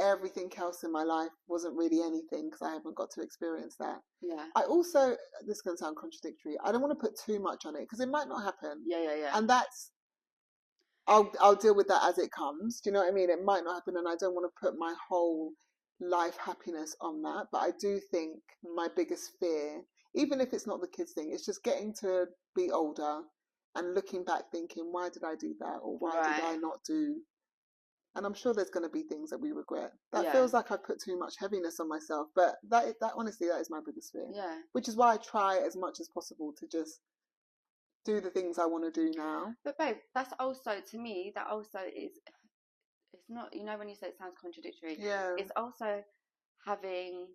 everything else in my life wasn't really anything because I haven't got to experience that? Yeah. I also, this is going to sound contradictory, I don't want to put too much on it because it might not happen. Yeah. And that's, I'll deal with that as it comes. Do you know what I mean? It might not happen, and I don't want to put my whole life happiness on that. But I do think my biggest fear even if it's not the kids thing, it's just getting to be older and looking back thinking, why did I do that? Or why did I not do? And I'm sure there's going to be things that we regret. That feels like I put too much heaviness on myself. But that honestly, that is my biggest fear. Yeah. Which is why I try as much as possible to just do the things I want to do now. But babe, that's also, to me, that also is, it's not, you know, when you say it sounds contradictory, it's also having,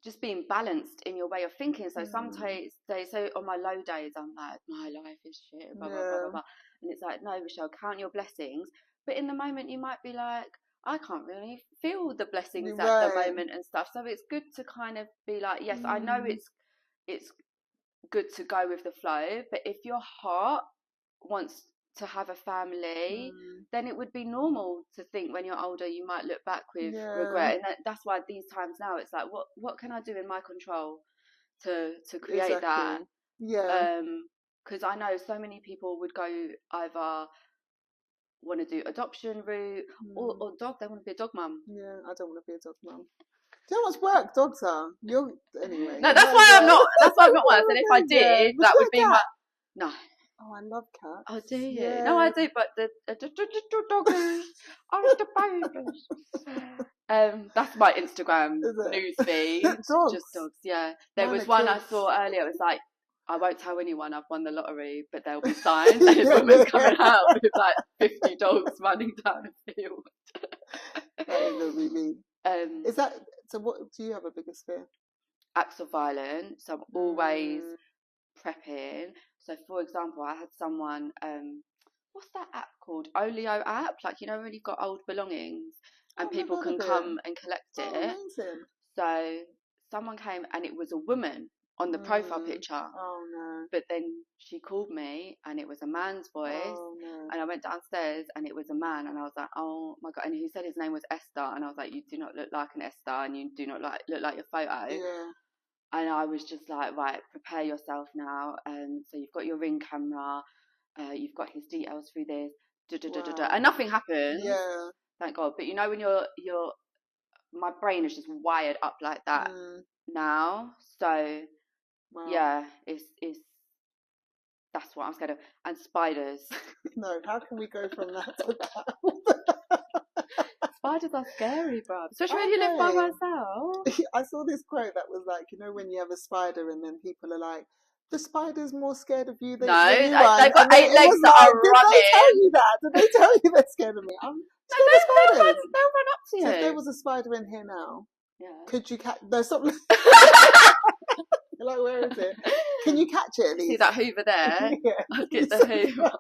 just being balanced in your way of thinking. So sometimes so on my low days, I'm like, my life is shit, blah, blah, blah, blah, blah. And it's like, no, Rochelle, count your blessings. But in the moment, you might be like, I can't really feel the blessings at the moment and stuff. So it's good to kind of be like, yes, I know it's good to go with the flow, but if your heart wants to have a family, then it would be normal to think when you're older you might look back with regret. And that's why these times now it's like, what can I do in my control to create that? Because I know so many people would go either want to do adoption route or dog, they want to be a dog mum. I don't want to be a dog mum. Do you know what's work dogs are? Anyway. No, that's why I'm not one. And if I did, that would be my... No. Oh, I love cats. Oh, do you? Yeah. No, I do, but the doggies are the babies. That's my Instagram news feed. Dogs? Just dogs, yeah. There was one I saw earlier. It was like, I won't tell anyone I've won the lottery, but there'll be signs. And his woman's coming out with like 50 dogs running down the field. That is a really... is that... So what do you have a biggest fear? Acts of violence. So I'm always prepping. So for example, I had someone, what's that app called? Olio app? Like, you know, when you've got old belongings and people can come and collect it. Amazing. So someone came and it was a woman on the profile picture. Oh no. But then she called me and it was a man's voice. Oh no. And I went downstairs and it was a man and I was like, oh my God. And he said his name was Esther and I was like, you do not look like an Esther and you do not look like your photo. Yeah. And I was just like, right, prepare yourself now. So you've got your Ring camera, you've got his details through this, and nothing happened. Yeah. Thank God. But you know, when you're, my brain is just wired up like that now. So yeah, it's that's what I'm scared of. And spiders. No, how can we go from that to that? Spiders are scary, bruv. Especially when you live by myself. I saw this quote that was like, you know, when you have a spider and then people are like, the spider's more scared of you than you are. They've got 8 legs that are running. Did they tell you that? Did they tell you they're scared of me? I'm scared of spiders. They'll run up to you. So if there was a spider in here now, could you catch... No, stop. You're like, where is it? Can you catch it at least? See that Hoover there? I'll get the Hoover.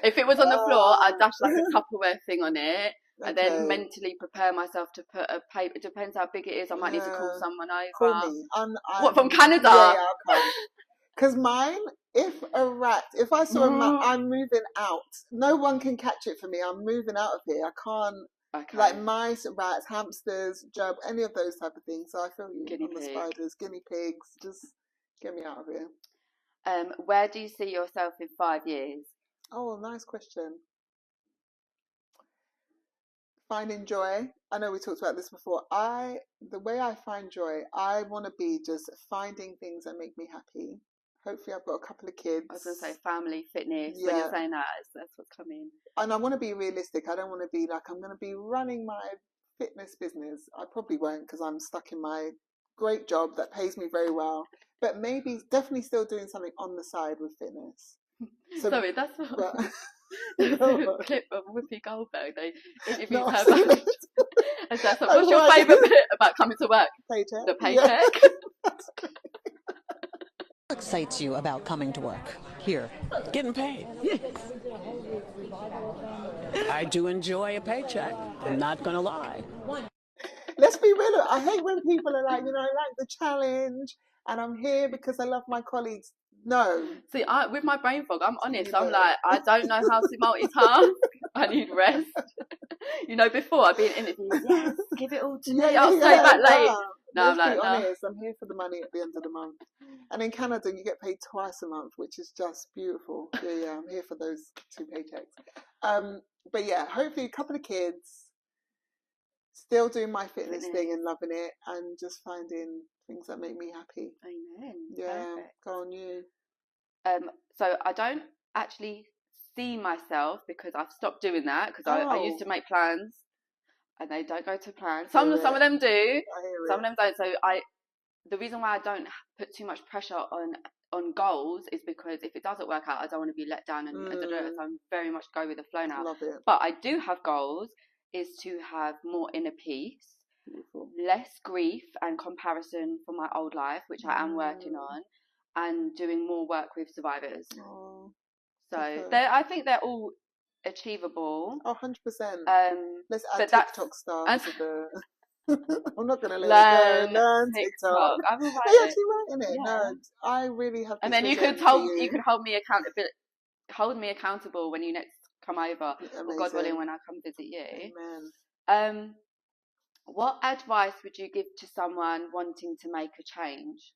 If it was on the floor, I'd dash like a Tupperware thing on it. And then mentally prepare myself to put a paper. It depends how big it is. I might need to call someone over. Call me. What, from Canada? Yeah, I'll come. Because mine, if I saw a rat, I'm moving out. No one can catch it for me. I'm moving out of here. I can't. Okay. Like mice, rats, hamsters, gerbil, any of those type of things. So I feel you on the spiders, guinea pigs. Just get me out of here. Where do you see yourself in 5 years? Oh, nice question. Finding joy. I know we talked about this before. The way I find joy, I want to be just finding things that make me happy. Hopefully I've got a couple of kids. I was going to say family, fitness. When you're saying that, that's what's coming. And I want to be realistic. I don't want to be like, I'm going to be running my fitness business. I probably won't because I'm stuck in my great job that pays me very well. But maybe definitely still doing something on the side with fitness. So, sorry, that's what... There's a clip of Whoopi Goldberg. They interviewed her. And so, what's your favourite bit about coming to work? Paycheck. The paycheck. What excites you about coming to work here? Getting paid. I do enjoy a paycheck. I'm not going to lie. Let's be real. I hate when people are like, you know, I like the challenge and I'm here because I love my colleagues. No. See, with my brain fog, I'm honest. I'm like, I don't know how to multitask. I need rest. You know, before I'd be in interviews, yes, give it all to me. I'll stay back late. No, I'm like, honest. I'm here for the money at the end of the month. And in Canada, you get paid twice a month, which is just beautiful. Yeah, I'm here for those 2 paychecks. But yeah, hopefully a couple of kids. still doing my fitness thing and loving it, and just finding things that make me happy. Amen. Yeah, Perfect. go on you. So I don't actually see myself, because I've stopped doing that, because I used to make plans and they don't go to plan. Some of them do, some of them don't. So the reason why I don't put too much pressure on goals is because if it doesn't work out, I don't want to be let down, and so I'm very much go with the flow now. Love it. But I do have goals, is to have more inner peace, less grief and comparison from my old life, which I am working on, and doing more work with survivors. So I think they're all achievable. 100%. Let's add but TikTok stars to the... I'm not going to let it go. Learn TikTok. I'm Are you actually writing it? Yeah. No, I really have. And then you could hold me accountable when you next come over, or God willing, when I come visit you. Amen. What advice would you give to someone wanting to make a change?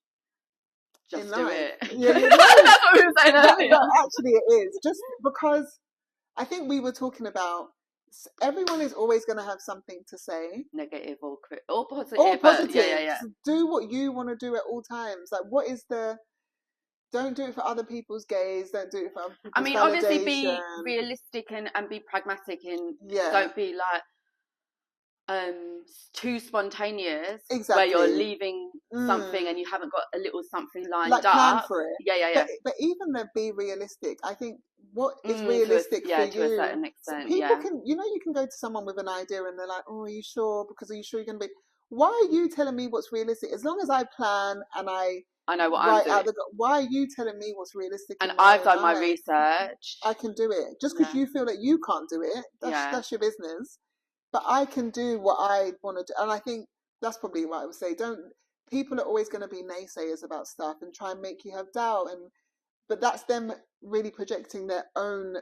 Just do it. Yeah, that's what we were saying earlier. Actually, it is just because I think we were talking about. Everyone is always going to have something to say, negative or positive. All positive. Yeah. Do what you want to do at all times. Like, what is the? Don't do it for other people's gaze. Don't do it for other people's validation. Obviously, be realistic and be pragmatic, and don't be like too spontaneous. Exactly. Where you're leaving something and you haven't got a little something lined up. Plan for it. Yeah. But even then, be realistic. I think what is realistic for you, to a certain extent. People can, you can go to someone with an idea and they're like, "Oh, are you sure? Because are you sure you're going to be?" Why are you telling me what's realistic? As long as I plan and I know what I'm doing. Why are you telling me what's realistic? And I've done my research. I can do it. Just because you feel that you can't do it, that's your business. But I can do what I want to do. And I think that's probably what I would say. People are always going to be naysayers about stuff and try and make you have doubt. But that's them really projecting their own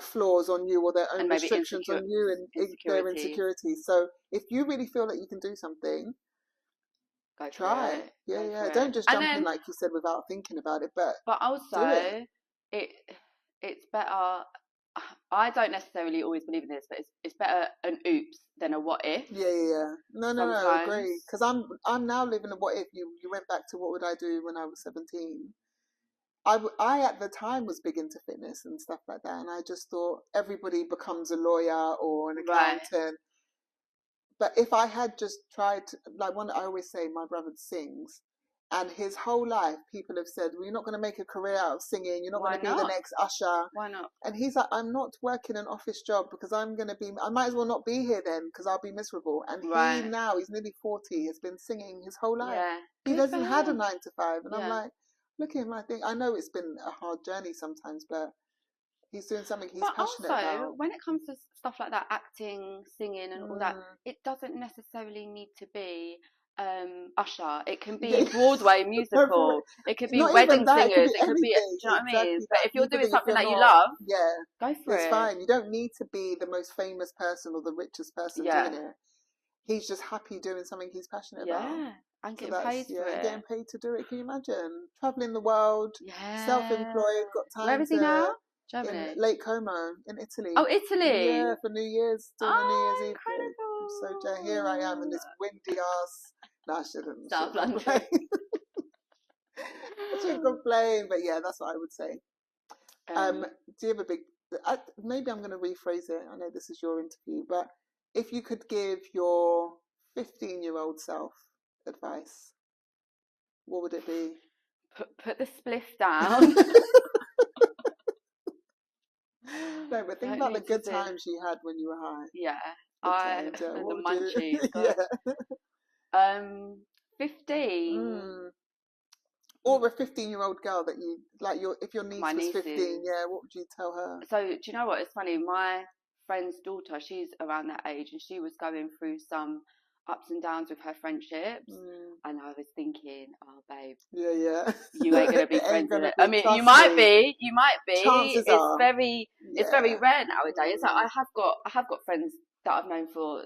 flaws on you, or their own restrictions on you, and their insecurities. So if you really feel that you can do something, try it. Yeah. Don't just jump in, like you said, without thinking about it. But also, it's better. I don't necessarily always believe in this, but it's better an oops than a what if. Yeah. No, I agree. Because I'm now living a what if. You went back to what would I do when I was 17. I at the time was big into fitness and stuff like that, and I just thought everybody becomes a lawyer or an accountant. Right. But if I had just tried, I always say, my brother sings. And his whole life, people have said, well, you're not going to make a career out of singing. You're not going to be the next Usher. Why not? And he's like, I'm not working an office job because I might as well not be here then because I'll be miserable. And he now, he's nearly 40, has been singing his whole life. Yeah. He doesn't have a 9 to 5. And I'm like, look at him. I know it's been a hard journey sometimes, but he's doing something he's passionate about. But also, when it comes to stuff like that, acting, singing and all that, it doesn't necessarily need to be Usher. It can be Broadway musical. It could be wedding singers. It could be, do you know what I mean? But if you're doing something that you love, go for it. It's fine. You don't need to be the most famous person or the richest person doing it. He's just happy doing something he's passionate about. Yeah, and getting paid for it. Getting paid to do it. Can you imagine? Traveling the world, self-employed, got time. Where is he now? Germany. In Lake Como, in Italy. Oh, Italy! Yeah, for New Year's. Doing the New Year's Eve. I'm so here I am in this windy ass. No, I shouldn't. South London. I shouldn't complain, but yeah, that's what I would say. Do you have a big? Maybe I'm going to rephrase it. I know this is your interview, but if you could give your 15-year-old self advice, what would it be? Put the spliff down. No, but think about the good times you had when you were high. Yeah, the munchies. 15. Or a 15-year-old girl that you like. If your niece was 15, what would you tell her? So do you know what? It's funny. My friend's daughter, she's around that age, and she was going through some ups and downs with her friendships, and I was thinking, oh babe, you ain't gonna be friends with it. I mean, you might be. Chances are. It's very rare nowadays. Like, I have got friends that I've known for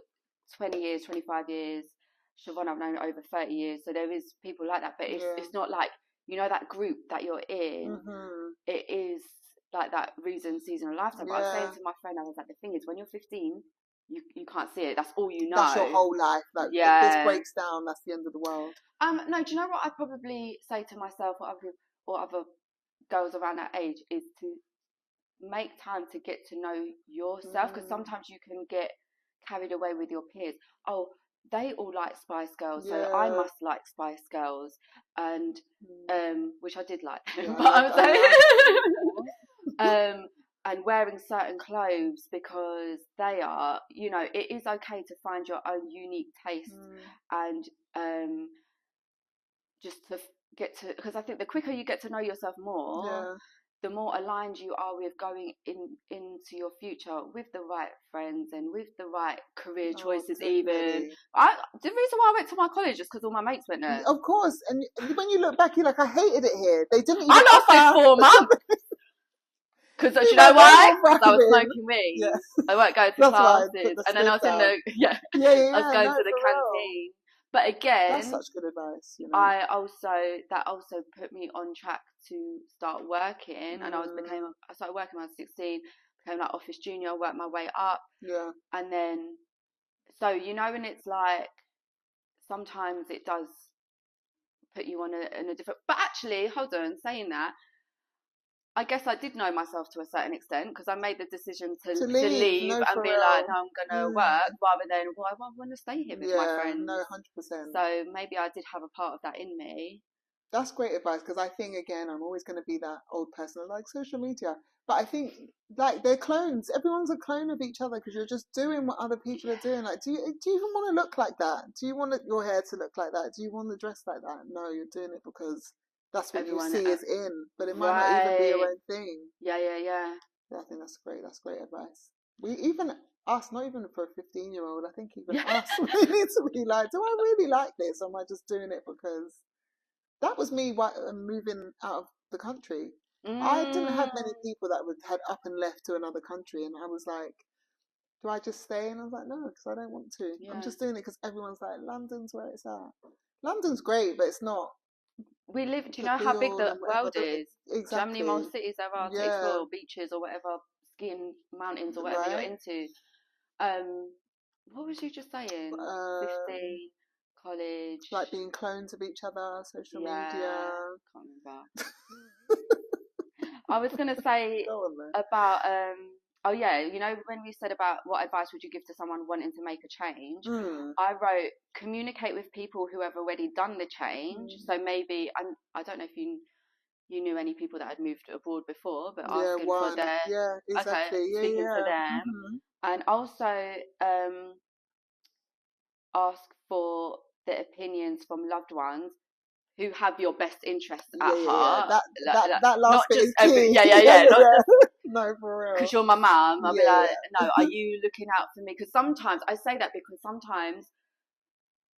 20 years, 25 years. Siobhan I've known over 30 years, so there is people like that, but it's not like, that group that you're in. It is like that reason, season, of lifetime. But I was saying to my friend, I was like, the thing is, when you're 15, you can't see it. That's all you know. That's your whole life. Like, if this breaks down, that's the end of the world. No, do you know what I'd probably say to myself or other girls around that age is to make time to get to know yourself, because sometimes you can get carried away with your peers. Oh, they all like Spice Girls, so I must like Spice Girls, and which I did like. But I'm saying, and wearing certain clothes because they are, you know, it is okay to find your own unique taste and just to get to, because I think the quicker you get to know yourself more, the more aligned you are with going into your future with the right friends and with the right career choices. Even the reason why I went to my college is because all my mates went there. Of course, and when you look back, you're like, I hated it here. They didn't. Even I lasted 4 months. Because do you know why? Because I was smoking weed. Yeah. I won't go to classes, and then I was in the I was going to the canteen. But again, that's such good advice. You know? that also put me on track to start working, and I started working when I was 16, became like office junior, worked my way up, and then so you know, and it's like sometimes it does put you on a different. But actually, hold on, saying that, I guess I did know myself to a certain extent, because I made the decision to leave and be like, no, I'm going to work, rather than, well, I want to stay here with my friends. No, 100%. So maybe I did have a part of that in me. That's great advice, because I think, again, I'm always going to be that old person like social media. But I think, like, they're clones. Everyone's a clone of each other, because you're just doing what other people are doing. Like, do you even want to look like that? Do you want your hair to look like that? Do you want to dress like that? No, you're doing it because that's what everyone you see is in, but it might not even be your own thing. Yeah, I think that's great. That's great advice. Us, not even for a 15-year-old, I think even us, we need to be like, do I really like this? Or am I just doing it because... That was me moving out of the country. I didn't have many people that had up and left to another country, and I was like, do I just stay? And I was like, no, because I don't want to. I'm just doing it because everyone's like, London's where it's at. London's great, but it's not. We live, do you know how big the world is? Exactly. Do you know how many more cities there are to explore, beaches or whatever, skiing, mountains or whatever you're into? What was you just saying? 15, college. Like being clones of each other, social media. Can't remember. I was going to say about, you know, when we said about what advice would you give to someone wanting to make a change, I wrote, communicate with people who have already done the change. So maybe, I don't know if you knew any people that had moved abroad before, but asking for their, speaking to them. And also ask for the opinions from loved ones who have your best interests at heart. That last bit is key. No, for real. Because you're my mum, I'll be like, no, are you looking out for me? Because sometimes, I say that because sometimes,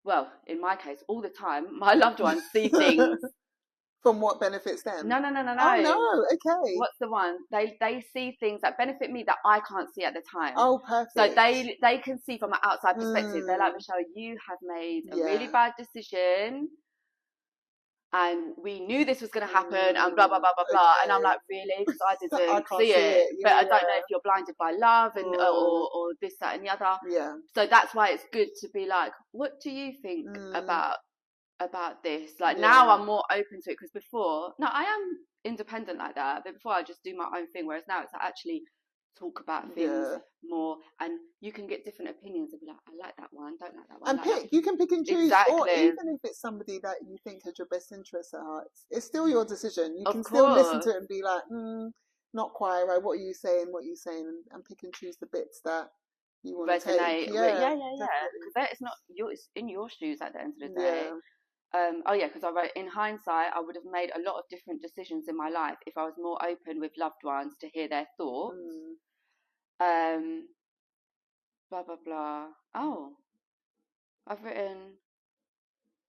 well, in my case, all the time, my loved ones see things. From what benefits them? No. Oh, no, okay. What's the one? They see things that benefit me that I can't see at the time. Oh, perfect. So they can see from an outside perspective. They're like, Michelle, you have made a really bad decision, and we knew this was going to happen, and blah, blah, blah, blah, blah. And I'm like, really? Because I didn't see it. But I don't know if you're blinded by love and or this, that, and the other. Yeah. So that's why it's good to be like, what do you think about this? Like, now I'm more open to it, because before, no, I am independent like that, but before I just do my own thing, whereas now it's actually talk about things more, and you can get different opinions and be like, I like that one, don't like that one. And you can pick and choose, or even if it's somebody that you think has your best interests at heart, it's still your decision. You can still listen to it and be like, not quite right, what are you saying, and pick and choose the bits that you want to take. Because it's not it's in your shoes at the end of the day. Because I wrote, in hindsight, I would have made a lot of different decisions in my life if I was more open with loved ones to hear their thoughts. Blah blah blah. Oh, I've written.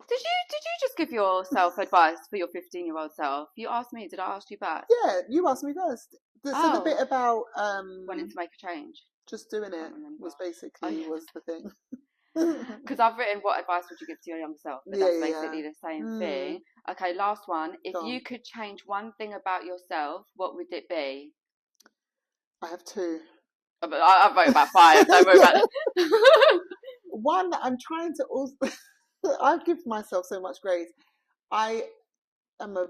Did you just give yourself advice for your 15-year-old self? You asked me. Did I ask you back? Yeah, you asked me first. So the bit about wanting to make a change, just doing it was basically was the thing. Because I've written, what advice would you give to your younger self? But that's basically the same thing. Okay, last one. If you could change one thing about yourself, what would it be? I have two. I vote about 5. Don't worry about it. One that I'm trying to also, I give myself so much grace. I am a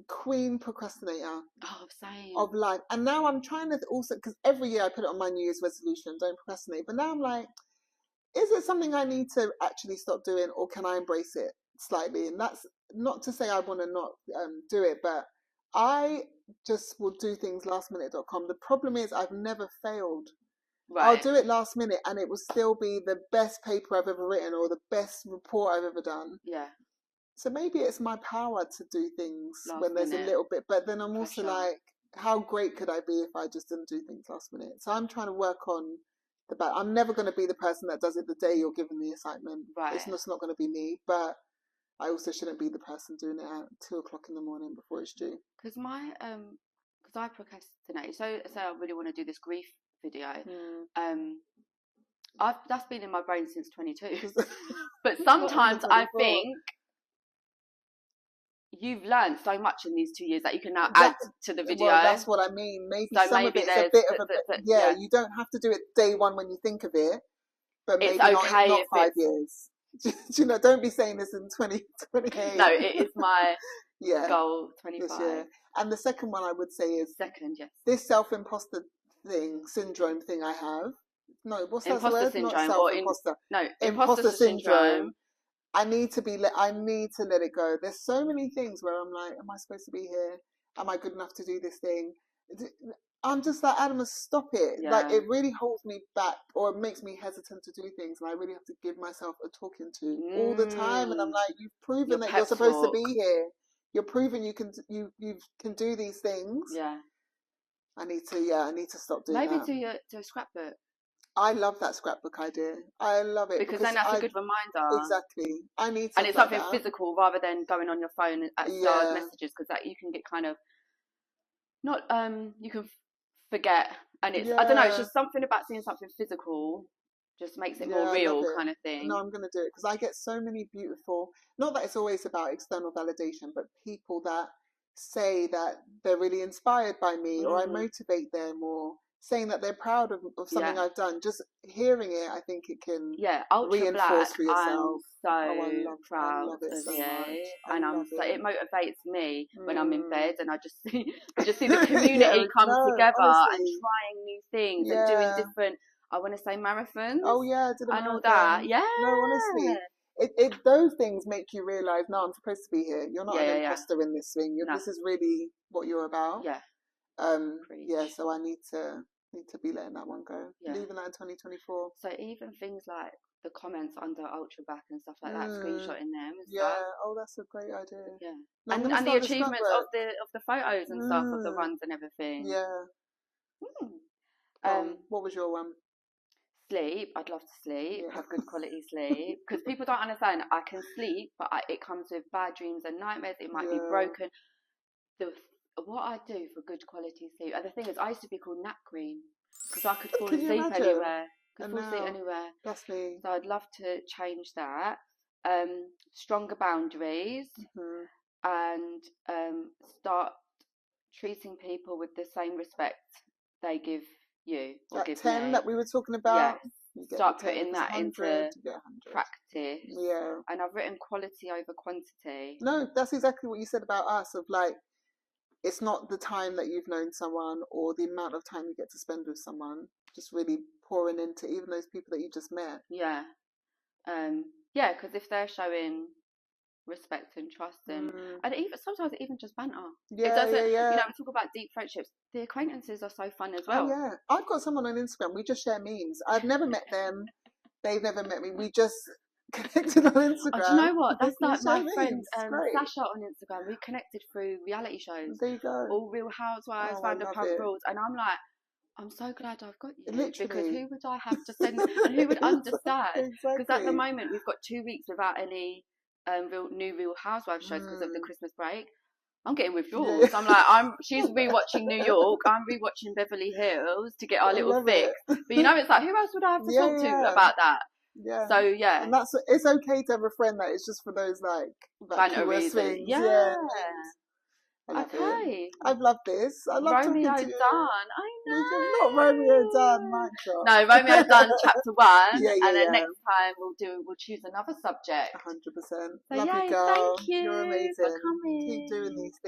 queen procrastinator. Oh, same. Of life. And now I'm trying to also, because every year I put it on my New Year's resolution, don't procrastinate. But now I'm like, is it something I need to actually stop doing, or can I embrace it slightly? And that's not to say I want to not do it, but I just will do things lastminute.com. The problem is I've never failed. Right. I'll do it last minute and it will still be the best paper I've ever written or the best report I've ever done. Yeah. So maybe it's my power to do things when there's a little bit, but then I'm also like, how great could I be if I just didn't do things last minute? So I'm trying to work on I'm never going to be the person that does it the day you're given the assignment. Right. It's just not going to be me, but I also shouldn't be the person doing it at 2 o'clock in the morning before it's due. Because I procrastinate. So I really want to do this grief video. That's been in my brain since 22. But sometimes I think you've learned so much in these 2 years that you can now add to the video. Well, that's what I mean. Maybe so some of it's a bit of yeah, you don't have to do it day one when you think of it, but maybe not 5 years. You know, don't be saying this in 2028. No, it is my goal 25. This year. And the second one I would say is yes. This self-imposter syndrome thing I have. No, what's that word? Syndrome, not self-imposter. Imposter syndrome. I need to let it go. There's so many things where I'm like, am I supposed to be here? Am I good enough to do this thing? I'm just like, Adam, stop it. Yeah. Like, it really holds me back, or it makes me hesitant to do things, and I really have to give myself a talking to all the time. And I'm like, you've proven that you're supposed to be here. You're proving you can do these things. Yeah. I need to stop doing that. Maybe do a scrapbook. I love that scrapbook idea. I love it because then that's a good reminder. Exactly. I need to. And it's something physical rather than going on your phone at starred messages, because that you can get kind of not you can forget, and it's I don't know. It's just something about seeing something physical just makes it more real, kind of thing. No, I'm going to do it because I get so many beautiful. Not that it's always about external validation, but people that say that they're really inspired by me, or I motivate them, or saying that they're proud of something I've done. Just hearing it, I think it can reinforce for yourself. I'm so proud of you, and it motivates me when I'm in bed and I just see the community come together and trying new things and doing different. I want to say marathons. Oh yeah, and all that. Yeah. No, honestly. Those things make you realise, no, I'm supposed to be here. You're not an imposter in this thing. This is really what you're about. Yeah. So I need to be letting that one go. Yeah. Leaving that in 2024. So even things like the comments under Ultra Back and stuff like that, screenshotting them and stuff. Oh, that's a great idea. Yeah. No, and the achievements of the photos and stuff of the runs and everything. Yeah. What was your one? Sleep. I'd love to sleep, have good quality sleep, because people don't understand. I can sleep, but it comes with bad dreams and nightmares. It might be broken. What I do for good quality sleep, and the thing is, I used to be called nap queen because I could fall asleep anywhere. That's me. So I'd love to change that. Stronger boundaries, and start treating people with the same respect they give you or give 10 me. that we were talking about. Yes. Start putting that into practice. Yeah. And I've written quality over quantity. No, that's exactly what you said about us. Of like, it's not the time that you've known someone or the amount of time you get to spend with someone. Just really pouring into even those people that you just met. Yeah. Because if they're showing respect and trust and even sometimes it even just banter. Yeah, it doesn't, yeah. You know, we talk about deep friendships. The acquaintances are so fun as well. Oh yeah, I've got someone on Instagram. We just share memes. I've never met them. They've never met me. We just connected on Instagram. Oh, do you know what? That's like my friend Sasha on Instagram. We connected through reality shows. There you go. All Real Housewives, Vanderpump Rules, and I'm like, I'm so glad I've got you. Literally. Because who would I have to send and who would understand? Because at the moment we've got 2 weeks without any new Real Housewives shows because of the Christmas break. I'm getting withdrawals. I'm like, she's rewatching New York. I'm rewatching Beverly Hills to get our little fix. But you know, it's like, who else would I have to talk to about that? Yeah. So yeah, and it's okay to have a friend that is just for those like banter reasons. Yeah. I love it. Okay. I've loved this. I love Romeo talking to you. done. I know. Not Romeo done, mic drop. No, Romeo done chapter 1. Yeah, and then next time we'll choose another subject. 100%. So Love you, girl. thank you You're amazing. for coming. Keep doing these things.